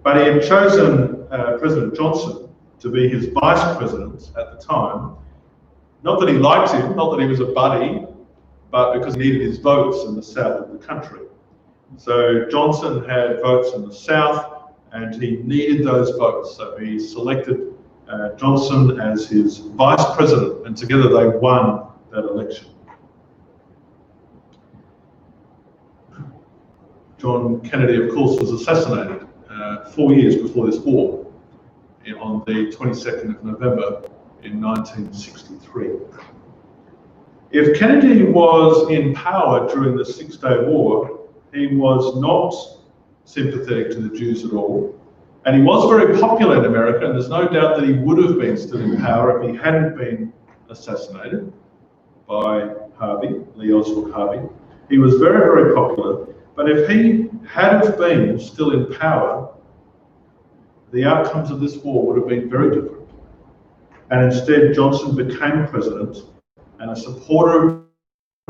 But he had chosen President Johnson to be his vice president at the time. Not that he liked him, not that he was a buddy, but because he needed his votes in the south of the country. So Johnson had votes in the south, and he needed those votes. So he selected Johnson as his vice president, and together they won that election. John Kennedy, of course, was assassinated 4 years before this war, on the 22nd of November in 1963. If Kennedy was in power during the Six-Day War, he was not sympathetic to the Jews at all, and he was very popular in America, and there's no doubt that he would have been still in power if he hadn't been assassinated by Harvey, Lee Oswald Harvey. He was very, very popular, but if he had have been still in power, the outcomes of this war would have been very different. And instead, Johnson became president and a supporter of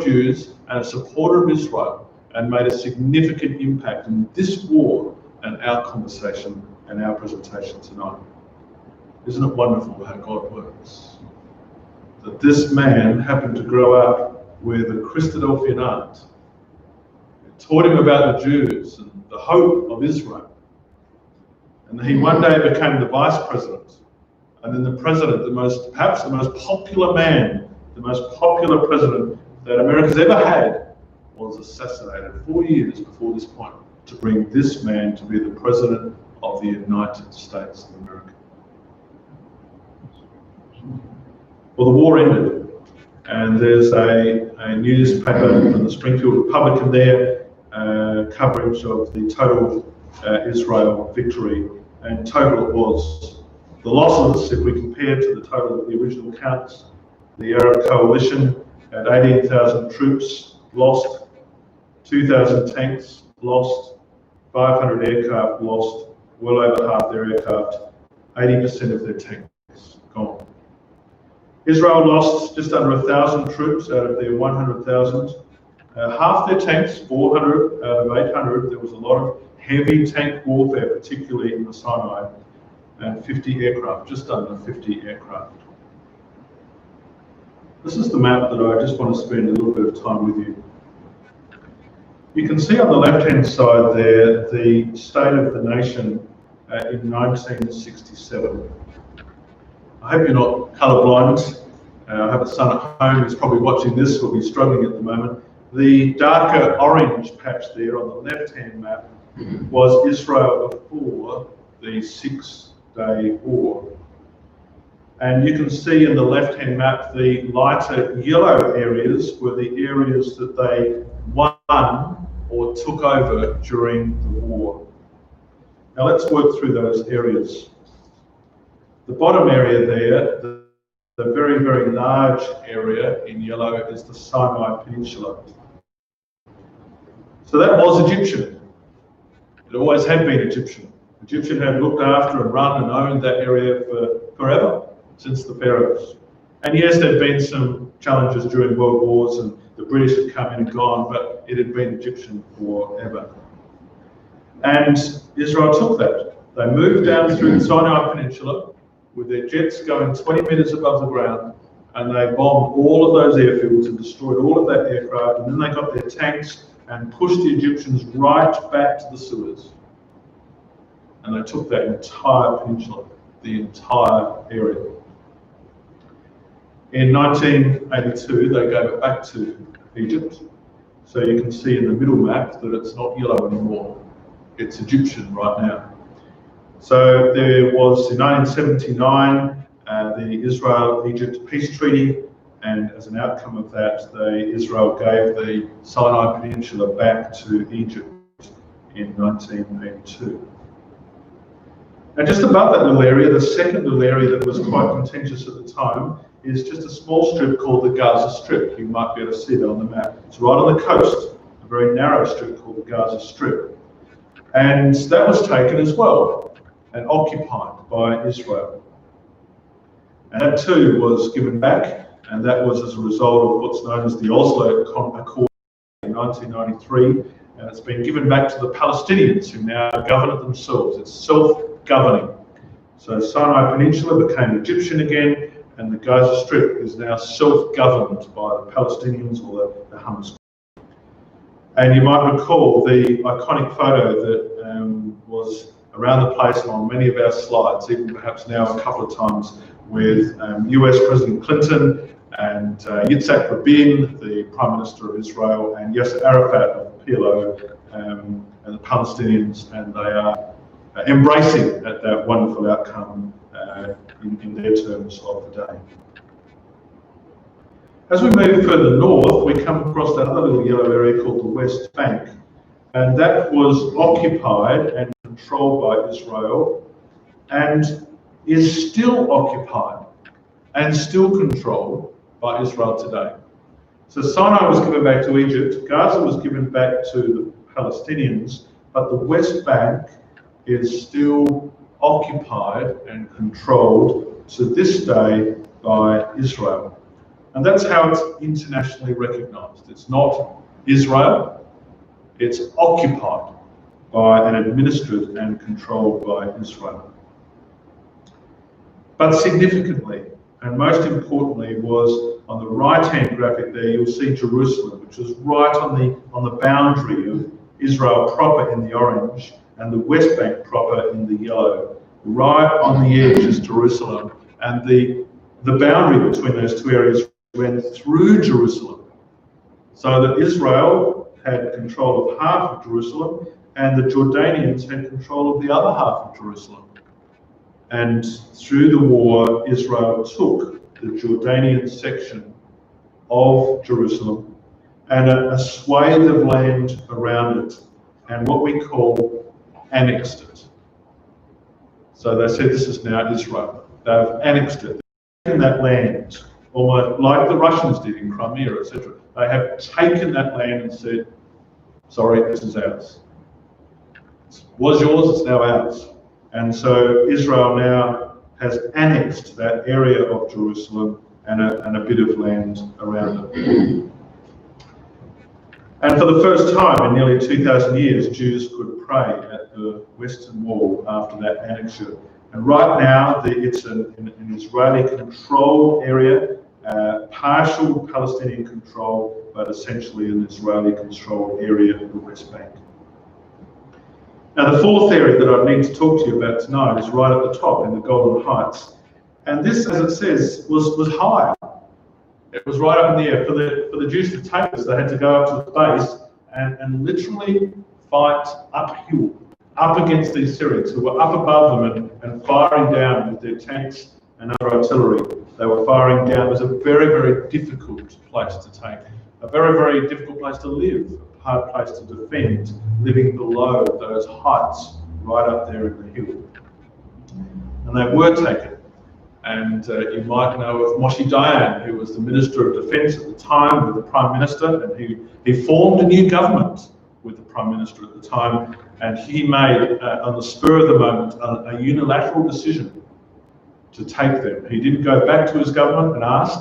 Jews and a supporter of Israel, and made a significant impact in this war and our conversation and our presentation tonight. Isn't it wonderful how God works? That this man happened to grow up with a Christadelphian aunt who taught him about the Jews and the hope of Israel. And he one day became the vice president, and then the president, perhaps the most popular man, the most popular president that America's ever had, was assassinated 4 years before this point to bring this man to be the president of the United States of America. Well, the war ended, and there's a newspaper from the Springfield Republican there, coverage of the total Israel victory, and total it was. The losses, if we compare to the total of the original counts, the Arab coalition had 18,000 troops lost, 2,000 tanks lost, 500 aircraft lost, well over half their aircraft, 80% of their tanks gone. Israel lost just under 1,000 troops out of their 100,000. Half their tanks, 400 out of 800, there was a lot of heavy tank warfare, particularly in the Sinai, and 50 aircraft, just under 50 aircraft. This is the map that I just want to spend a little bit of time with you. You can see on the left-hand side there the state of the nation in 1967. I hope you're not colourblind. I have a son at home who's probably watching this, will be struggling at the moment. The darker orange patch there on the left-hand map was Israel before the Six-Day War. And you can see in the left-hand map the lighter yellow areas were the areas that they won or took over during the war. Now let's work through those areas. The bottom area there, the very, very large area in yellow, is the Sinai Peninsula. So that was Egyptian. It always had been Egyptian. Egyptian had looked after and run and owned that area for forever, since the pharaohs. And yes, there'd been some challenges during world wars and the British had come in and gone, but it had been Egyptian forever. And Israel took that. They moved down through the Sinai Peninsula with their jets going 20 meters above the ground, and they bombed all of those airfields and destroyed all of that aircraft, and then they got their tanks and pushed the Egyptians right back to the Suez. And they took that entire peninsula, the entire area. In 1982, they gave it back to Egypt. So you can see in the middle map that it's not yellow anymore. It's Egyptian right now. So there was, in 1979, the Israel-Egypt peace treaty, and as an outcome of that, Israel gave the Sinai Peninsula back to Egypt in 1982. And just above that little area, the second little area that was quite contentious at the time, is just a small strip called the Gaza Strip. You might be able to see that on the map. It's right on the coast, a very narrow strip called the Gaza Strip. And that was taken as well and occupied by Israel. And that too was given back and that was as a result of what's known as the Oslo Accord in 1993, and it's been given back to the Palestinians, who now govern it themselves. It's self-governing. So Sinai Peninsula became Egyptian again, and the Gaza Strip is now self-governed by the Palestinians, or the Hamas. And you might recall the iconic photo that was around the place on many of our slides, even perhaps now a couple of times, with US President Clinton and Yitzhak Rabin, the Prime Minister of Israel, and Yasser Arafat of PLO, and the Palestinians, and they are embracing that wonderful outcome in their terms of the day. As we move further north, we come across that other little yellow area called the West Bank, and that was occupied and controlled by Israel, and is still occupied and still controlled by Israel today. So Sinai was given back to Egypt, Gaza was given back to the Palestinians, but the West Bank is still occupied and controlled to this day by Israel. And that's how it's internationally recognized. It's not Israel, it's occupied by and administered and controlled by Israel. But significantly, and most importantly, was on the right-hand graphic there, you'll see Jerusalem, which is right on the boundary of Israel proper in the orange and the West Bank proper in the yellow. Right on the edge is Jerusalem, and the boundary between those two areas went through Jerusalem, so that Israel had control of half of Jerusalem and the Jordanians had control of the other half of Jerusalem. And through the war, Israel took the Jordanian section of Jerusalem and a swathe of land around it, and what we call annexed it. So they said this is now Israel. They've annexed it. They've taken that land, almost like the Russians did in Crimea, etc. They have taken that land and said, sorry, this is ours. It was yours, it's now ours. And so Israel now has annexed that area of Jerusalem and a bit of land around it. And for the first time in nearly 2,000 years, Jews could pray at the Western Wall after that annexure. And right now, it's an Israeli-controlled area, partial Palestinian control, but essentially an Israeli-controlled area of the West Bank. Now, the fourth area that I need to talk to you about tonight is right at the top in the Golan Heights. And this, as it says, was high. It was right up in the air. For the Jews to take this, they had to go up to the base and literally fight uphill, up against these Syrians who were up above them and firing down with their tanks and other artillery. They were firing down. It was a very, very difficult place to take, a very, very difficult place to live, a hard place to defend, living below those heights right up there in the hill. And they were taken. And you might know of Moshe Dayan, who was the Minister of Defence at the time with the Prime Minister, and he formed a new government with the Prime Minister at the time, and he made, on the spur of the moment, a unilateral decision to take them. He didn't go back to his government and ask.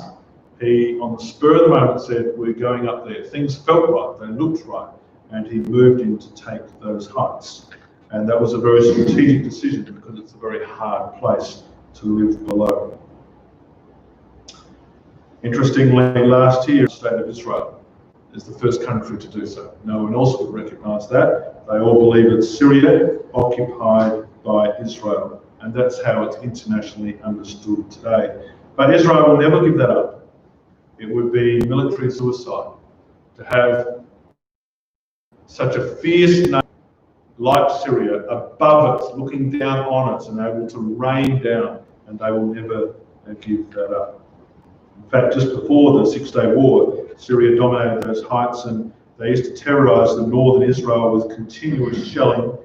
He, on the spur of the moment, said, we're going up there. Things felt right, they looked right, and he moved in to take those heights. And that was a very strategic decision because it's a very hard place to live below. Interestingly, last year, the State of Israel is the first country to do so. No one else would recognise that. They all believe it's Syria occupied by Israel, and that's how it's internationally understood today. But Israel will never give that up. It would be military suicide to have such a fierce nation like Syria above it, looking down on it and able to rain down, and they will never give that up. In fact, just before the Six-Day War, Syria dominated those heights, and they used to terrorise the northern Israel with continuous shelling,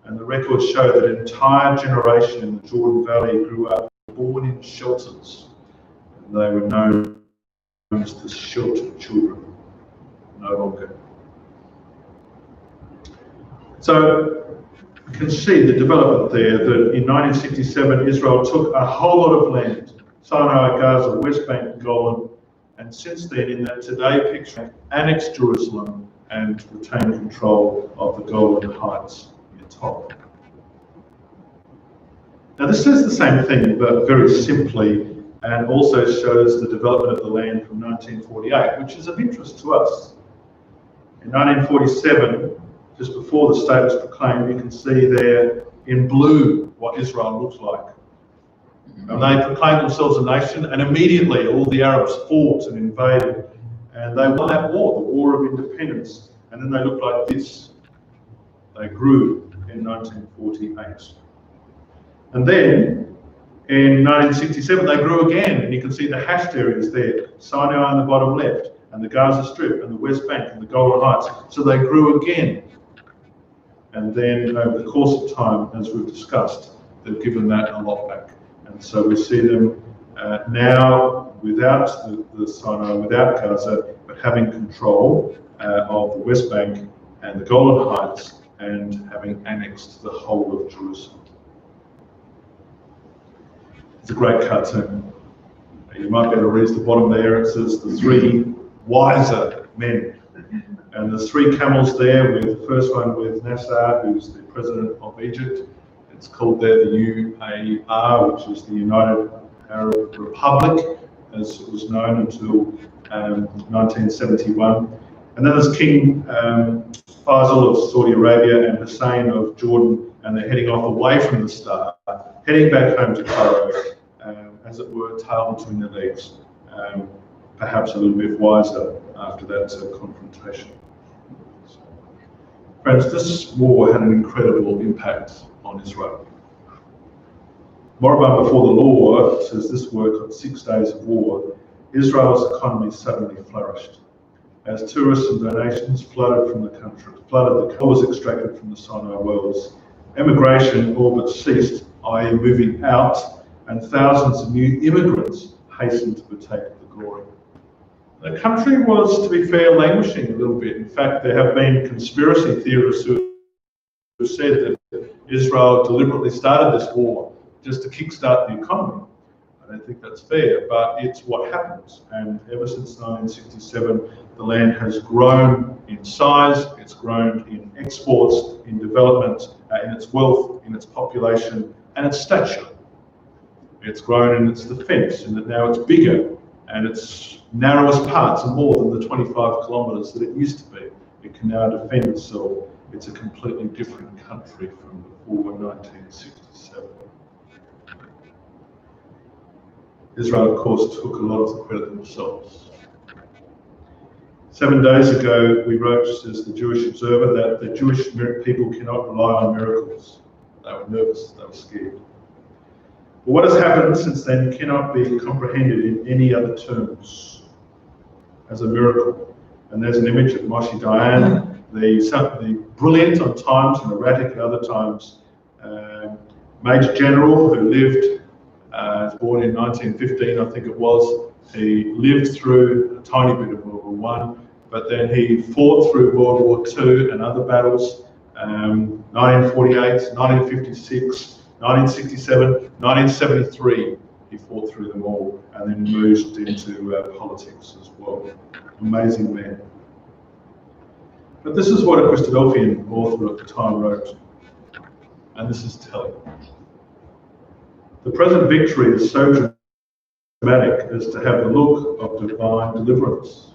and the records show that an entire generation in the Jordan Valley grew up born in shelters, and they were known as the sheltered children, no longer. So you can see the development there that in 1967 Israel took a whole lot of land, Sinai, Gaza, West Bank, Golan, And since then, in that today picture, annexed Jerusalem and retained control of the Golan Heights near top. Now this says the same thing, but very simply, and also shows the development of the land from 1948, which is of interest to us. In 1947, just before the state was proclaimed, you can see there in blue what Israel looks like. And they proclaimed themselves a nation, and immediately all the Arabs fought and invaded, and they won that war, the War of Independence, and then they looked like this. They grew in 1948. And then, in 1967, they grew again, and you can see the hashed areas there, Sinai on the bottom left, and the Gaza Strip, and the West Bank, and the Golan Heights. So they grew again. And then, over the course of time, as we've discussed, they've given that a lot back. And so we see them now without the Sinai, without Gaza, but having control of the West Bank and the Golan Heights, and having annexed the whole of Jerusalem. It's a great cartoon. You might be able to read the bottom there. It says the three wiser men. And there's three camels there, with the first one with Nasser, who's the president of Egypt. It's called there the UAR, which is the United Arab Republic, as it was known until 1971. And then there's King Faisal of Saudi Arabia and Hussein of Jordan, and they're heading off away from the star, heading back home to Cairo, as it were, tail between their legs, perhaps a little bit wiser after that confrontation. So, friends, this war had an incredible impact on Israel. Moribund before the law says this work on 6 days of war, Israel's economy suddenly flourished as tourists and donations flooded from the country, the coal was extracted from the Sinai wells. Emigration all but ceased, i.e. moving out, and thousands of new immigrants hastened to partake of the glory. The country was, to be fair, languishing a little bit. In fact, there have been conspiracy theorists who have said that Israel deliberately started this war just to kickstart the economy. I don't think that's fair, but it's what happens. And ever since 1967, the land has grown in size, it's grown in exports, in development, in its wealth, in its population, and its stature. It's grown in its defence, in that now it's bigger, and its narrowest parts are more than the 25 kilometres that it used to be. It can now defend itself. It's a completely different country from before 1967. Israel, of course, took a lot of the credit themselves. 7 days ago, we wrote, says the Jewish Observer, that the Jewish people cannot rely on miracles. They were nervous, they were scared. But what has happened since then cannot be comprehended in any other terms as a miracle. And there's an image of Moshe Dayan, the brilliant on times and erratic at other times Major General who lived, born in 1915, I think it was. He lived through a tiny bit of World War I, but then he fought through World War II and other battles, 1948, 1956, 1967, 1973, he fought through them all and then moved into politics as well. Amazing man. But this is what a Christadelphian author at the time wrote, and this is telling. The present victory is so dramatic as to have the look of divine deliverance.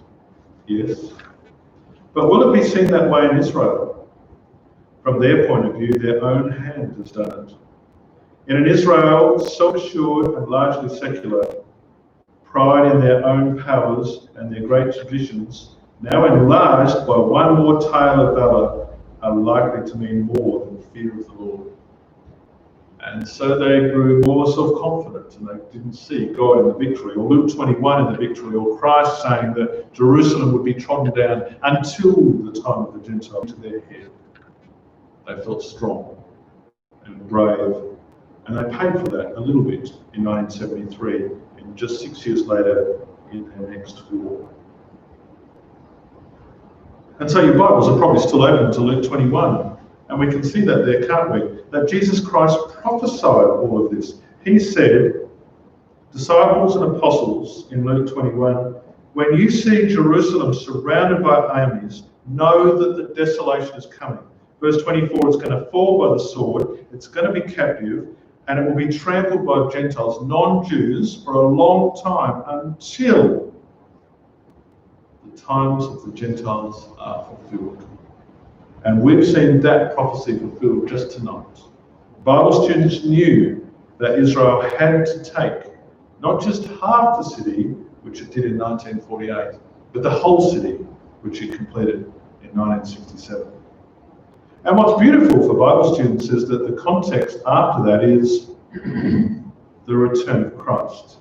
Yes. But will it be seen that way in Israel? From their point of view, their own hand has done it. In an Israel self-assured and largely secular, pride in their own powers and their great traditions, now enlarged by one more tale of valour, are likely to mean more than fear of the Lord. And so they grew more self-confident, and they didn't see God in the victory, or Luke 21 in the victory, or Christ saying that Jerusalem would be trodden down until the time of the Gentiles to their head. They felt strong and brave, and they paid for that a little bit in 1973, and just 6 years later in their next war. And so your Bibles are probably still open to Luke 21, and we can see that there, can't we? That Jesus Christ prophesied all of this. He said, disciples and apostles in Luke 21, when you see Jerusalem surrounded by armies, know that the desolation is coming. Verse 24, it's going to fall by the sword, it's going to be captive, and it will be trampled by Gentiles, non-Jews, for a long time, until the times of the Gentiles are fulfilled. And we've seen that prophecy fulfilled just tonight. Bible students knew that Israel had to take not just half the city, which it did in 1948, but the whole city, which it completed in 1967. And what's beautiful for Bible students is that the context after that is the return of Christ.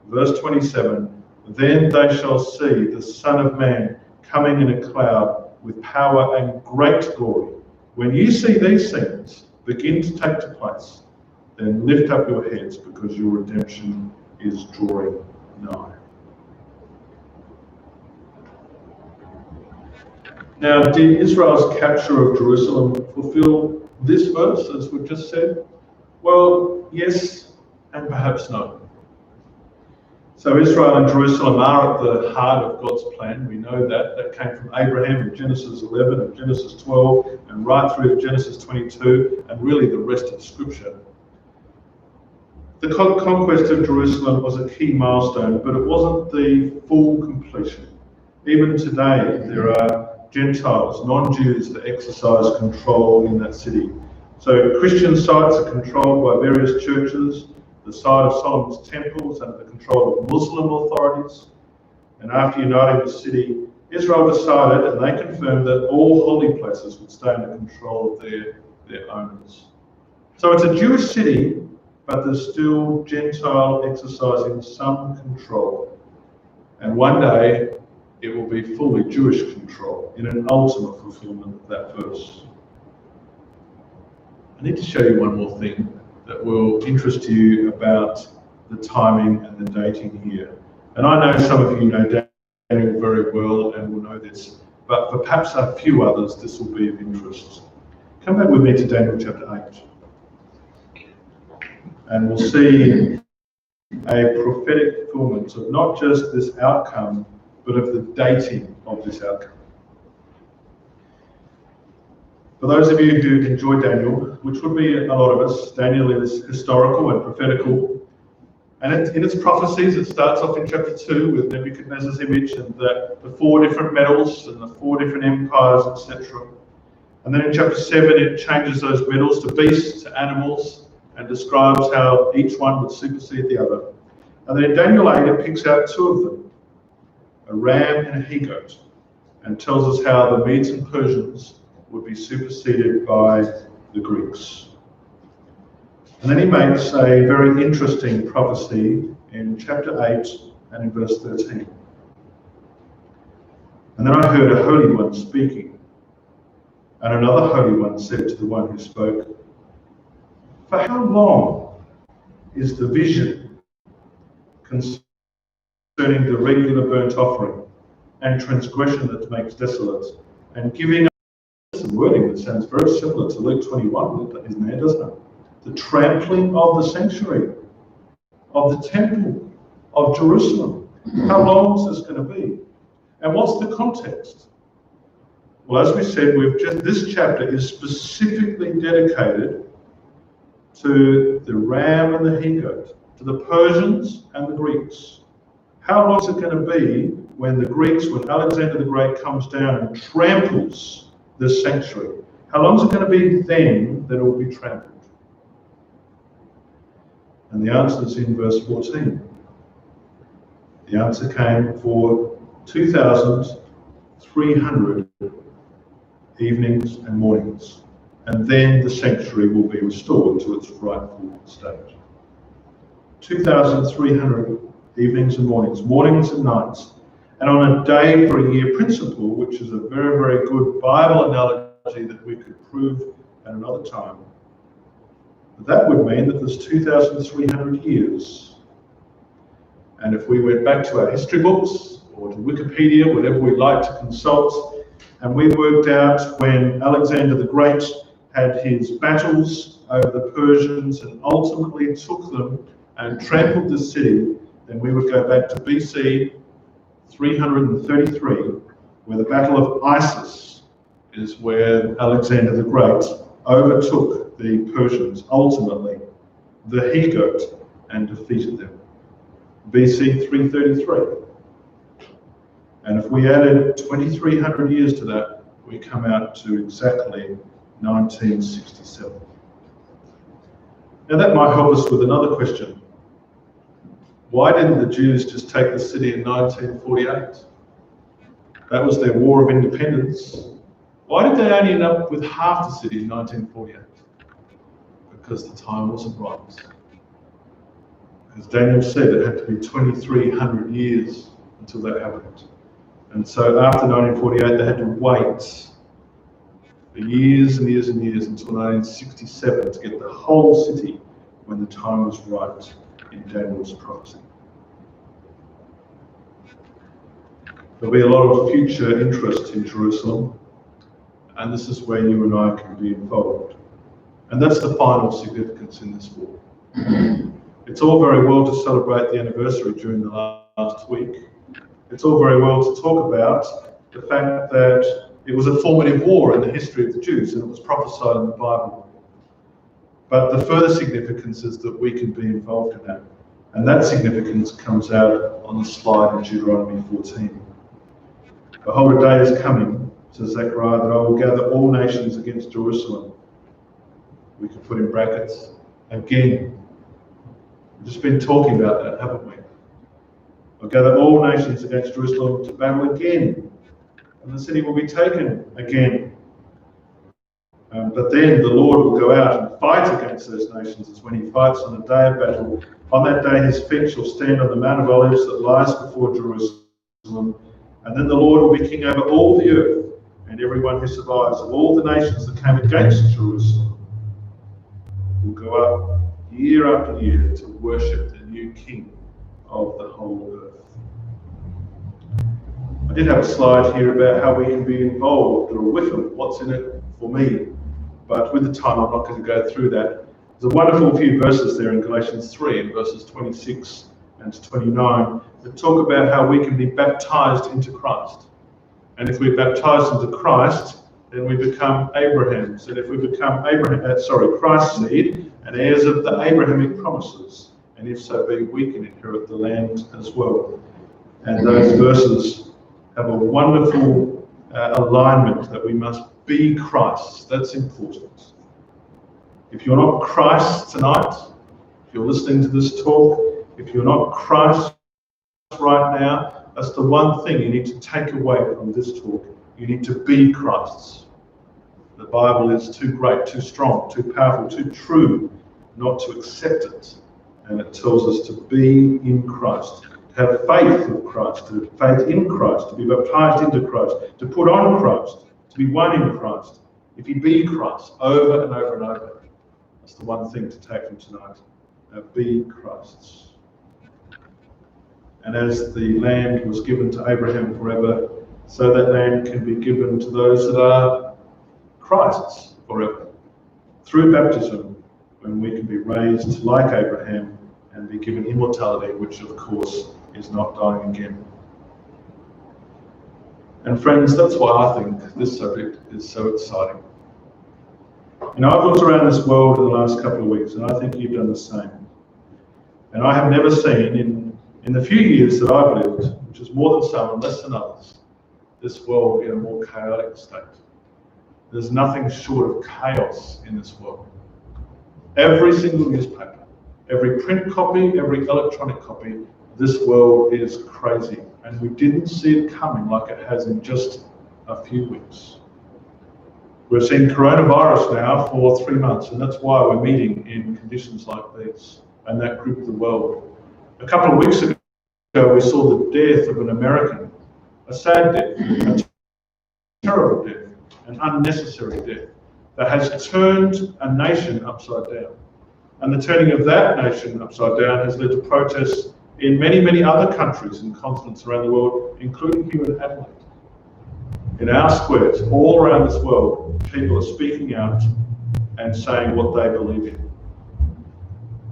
Verse 27, then they shall see the Son of Man coming in a cloud with power and great glory. When you see these things begin to take place, then lift up your heads, because your redemption is drawing nigh. Now, did Israel's capture of Jerusalem fulfill this verse, as we've just said? Well, yes, and perhaps no. So Israel and Jerusalem are at the heart of God's plan. We know that. That came from Abraham in Genesis 11 and Genesis 12, and right through to Genesis 22, and really the rest of Scripture. The conquest of Jerusalem was a key milestone, but it wasn't the full completion. Even today, there are Gentiles, non-Jews, that exercise control in that city. So Christian sites are controlled by various churches. The site of Solomon's temple is under the control of Muslim authorities. And after uniting the city, Israel decided, and they confirmed, that all holy places would stay under control of their owners. So it's a Jewish city, but there's still Gentile exercising some control. And one day, it will be fully Jewish control in an ultimate fulfillment of that verse. I need to show you one more thing that will interest you about the timing and the dating here. And I know some of you know Daniel very well and will know this, but for perhaps a few others, this will be of interest. Come back with me to Daniel chapter 8. And we'll see a prophetic fulfillment of not just this outcome, but of the dating of this outcome. For those of you who enjoy Daniel, which would be a lot of us, Daniel is historical and prophetical. And in its prophecies, it starts off in chapter 2 with Nebuchadnezzar's image and the 4 different metals and the 4 different empires, etc. And then in chapter 7, it changes those metals to beasts, to animals, and describes how each one would supersede the other. And then in Daniel 8, it picks out 2 of them, a ram and a he-goat, and tells us how the Medes and Persians would be superseded by the Greeks. And then he makes a very interesting prophecy in chapter 8 and in verse 13. And then I heard a holy one speaking, and another holy one said to the one who spoke, "For how long is the vision concerning the regular burnt offering and transgression that makes desolate, and giving some wording that sounds very similar to Luke 21, isn't there, doesn't it? The trampling of the sanctuary, of the temple, of Jerusalem. How long is this going to be? And what's the context? Well, as we said, this chapter is specifically dedicated to the ram and the he-goat, to the Persians and the Greeks. How long is it going to be when Alexander the Great comes down and tramples this sanctuary? How long is it going to be then that it will be trampled? And the answer is in verse 14. The answer came for 2,300 evenings and mornings, and then the sanctuary will be restored to its rightful state. 2,300 evenings and mornings and nights. And on a day for a year principle, which is a very, very good Bible analogy that we could prove at another time, that would mean that there's 2,300 years. And if we went back to our history books or to Wikipedia, whatever we like to consult, and we worked out when Alexander the Great had his battles over the Persians and ultimately took them and trampled the city, then we would go back to BC 333, where the Battle of Issus is where Alexander the Great overtook the Persians, ultimately the he-goat, and defeated them. BC 333. And if we added 2,300 years to that, we come out to exactly 1967. Now that might help us with another question. Why didn't the Jews just take the city in 1948? That was their war of independence. Why did they only end up with half the city in 1948? Because the time wasn't right. As Daniel said, it had to be 2,300 years until that happened. And so after 1948, they had to wait for years and years and years until 1967 to get the whole city when the time was right in Daniel's prophecy. There'll be a lot of future interest in Jerusalem, and this is where you and I can be involved. And that's the final significance in this war. It's all very well to celebrate the anniversary during the last week. It's all very well to talk about the fact that it was a formative war in the history of the Jews, and it was prophesied in the Bible. But the further significance is that we can be involved in that. And that significance comes out on the slide in Deuteronomy 14. Behold, a day is coming, says Zechariah, that I will gather all nations against Jerusalem. We could put in brackets, again. We've just been talking about that, haven't we? I'll gather all nations against Jerusalem to battle again, and the city will be taken again. But then the Lord will go out and fight against those nations as when he fights on a day of battle. On that day his feet shall stand on the Mount of Olives that lies before Jerusalem. And then the Lord will be king over all the earth, and everyone who survives of all the nations that came against Jerusalem will go up year after year to worship the new king of the whole earth. I did have a slide here about how we can be involved or with them, what's in it for me. But with the time, I'm not going to go through that. There's a wonderful few verses there in Galatians 3, in verses 26 and 29, that talk about how we can be baptized into Christ. And if we're baptized into Christ, then we become Abraham's. And if we become Christ's seed and heirs of the Abrahamic promises, and if so be, we can inherit the land as well. And those verses have a wonderful alignment that we must be Christ's. That's important. If you're not Christ tonight, if you're listening to this talk, if you're not Christ right now, that's the one thing you need to take away from this talk. You need to be Christ's. The Bible is too great, too strong, too powerful, too true not to accept it. And it tells us to be in Christ, to have faith in Christ, to have faith in Christ, to be baptized into Christ, to put on Christ, to be one in Christ. If you be Christ over and over and over, that's the one thing to take from tonight. Be Christ's. And as the land was given to Abraham forever, so that land can be given to those that are Christ's forever. Through baptism, when we can be raised like Abraham and be given immortality, which of course is not dying again. And friends, that's why I think this subject is so exciting. You know, I've looked around this world in the last couple of weeks, and I think you've done the same. And I have never seen, in the few years that I've lived, which is more than some and less than others, this world in a more chaotic state. There's nothing short of chaos in this world. Every single newspaper, every print copy, every electronic copy, this world is crazy. And we didn't see it coming like it has in just a few weeks. We've seen coronavirus now for 3 months, and that's why we're meeting in conditions like these and that group of the world. A couple of weeks ago, we saw the death of an American, a sad death, a terrible death, an unnecessary death that has turned a nation upside down. And the turning of that nation upside down has led to protests in many, many other countries and continents around the world, including here in Adelaide. In our squares, all around this world, people are speaking out and saying what they believe in.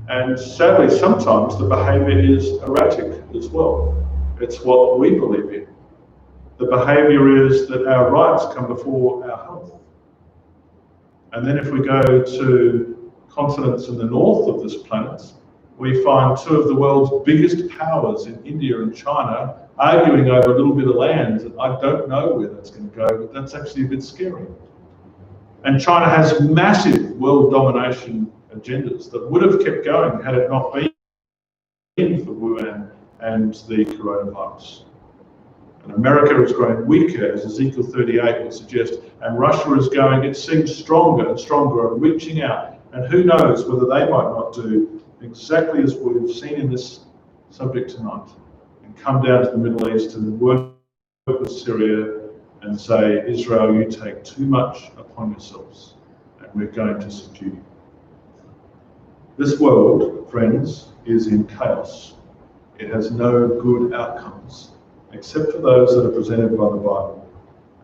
And sadly, sometimes the behaviour is erratic as well. It's what we believe in. The behaviour is that our rights come before our health. And then if we go to continents in the north of this planet, we find two of the world's biggest powers in India and China arguing over a little bit of land. I don't know where that's going to go, but that's actually a bit scary. And China has massive world domination agendas that would have kept going had it not been for Wuhan and the coronavirus. And America is growing weaker, as Ezekiel 38 would suggest, and Russia is going, it seems, stronger and stronger and reaching out. And who knows whether they might not do exactly as we've seen in this subject tonight, and come down to the Middle East and work with Syria and say, Israel, you take too much upon yourselves, and we're going to subdue you. This world, friends, is in chaos. It has no good outcomes, except for those that are presented by the Bible.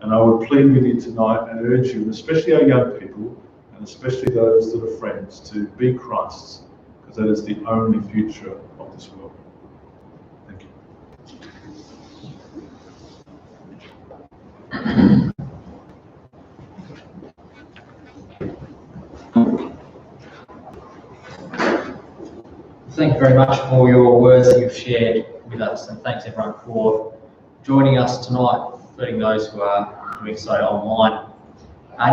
And I would plead with you tonight and urge you, and especially our young people, and especially those that are friends, to be Christ's, because that is the only future of this world. Thank you. Thank you very much for your words that you've shared with us, and thanks everyone for joining us tonight, including those who are doing so online.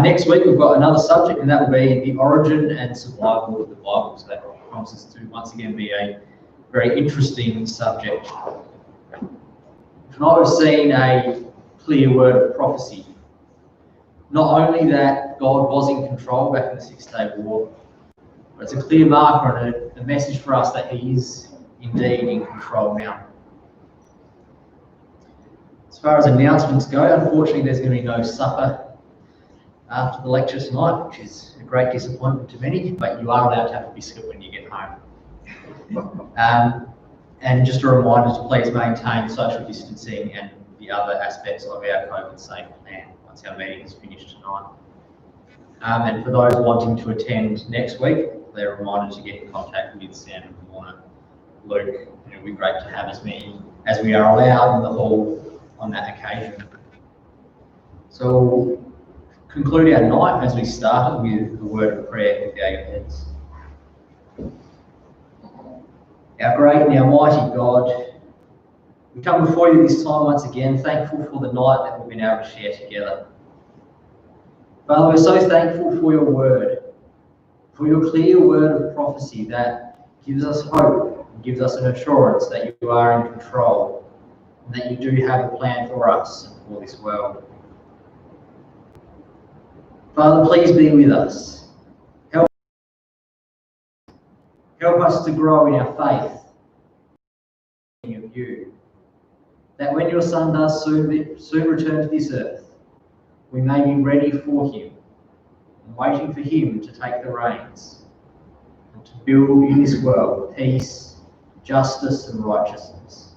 Next week we've got another subject, and that will be the origin and survival of the Bible. So that promises to once again be a very interesting subject. Tonight we've seen a clear word of prophecy. Not only that God was in control back in the Six-Day War, but it's a clear marker and a message for us that He is indeed in control now. As far as announcements go, unfortunately there's going to be no supper after the lecture tonight, which is a great disappointment to many, but you are allowed to have a biscuit when you get home. And just a reminder to please maintain social distancing and the other aspects of our COVID safe plan once our meeting is finished tonight. And for those wanting to attend next week, they're reminded to get in contact with Sam and Warner, Luke. It would be great to have as many as we are allowed in the hall on that occasion. So we'll conclude our night as we started with the word of prayer with the your heads. Our great and our mighty God, we come before you this time once again, thankful for the night that we've been able to share together. Father, we're so thankful for your word, for your clear word of prophecy that gives us hope and gives us an assurance that you are in control and that you do have a plan for us and for this world. Father, please be with us. Help us to grow in our faith in you, that when your Son does soon return to this earth, we may be ready for him and waiting for him to take the reins and to build in this world peace, justice and righteousness.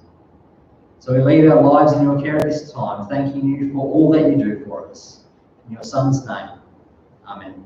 So we leave our lives in your care at this time, thanking you for all that you do for us. In your Son's name, amen.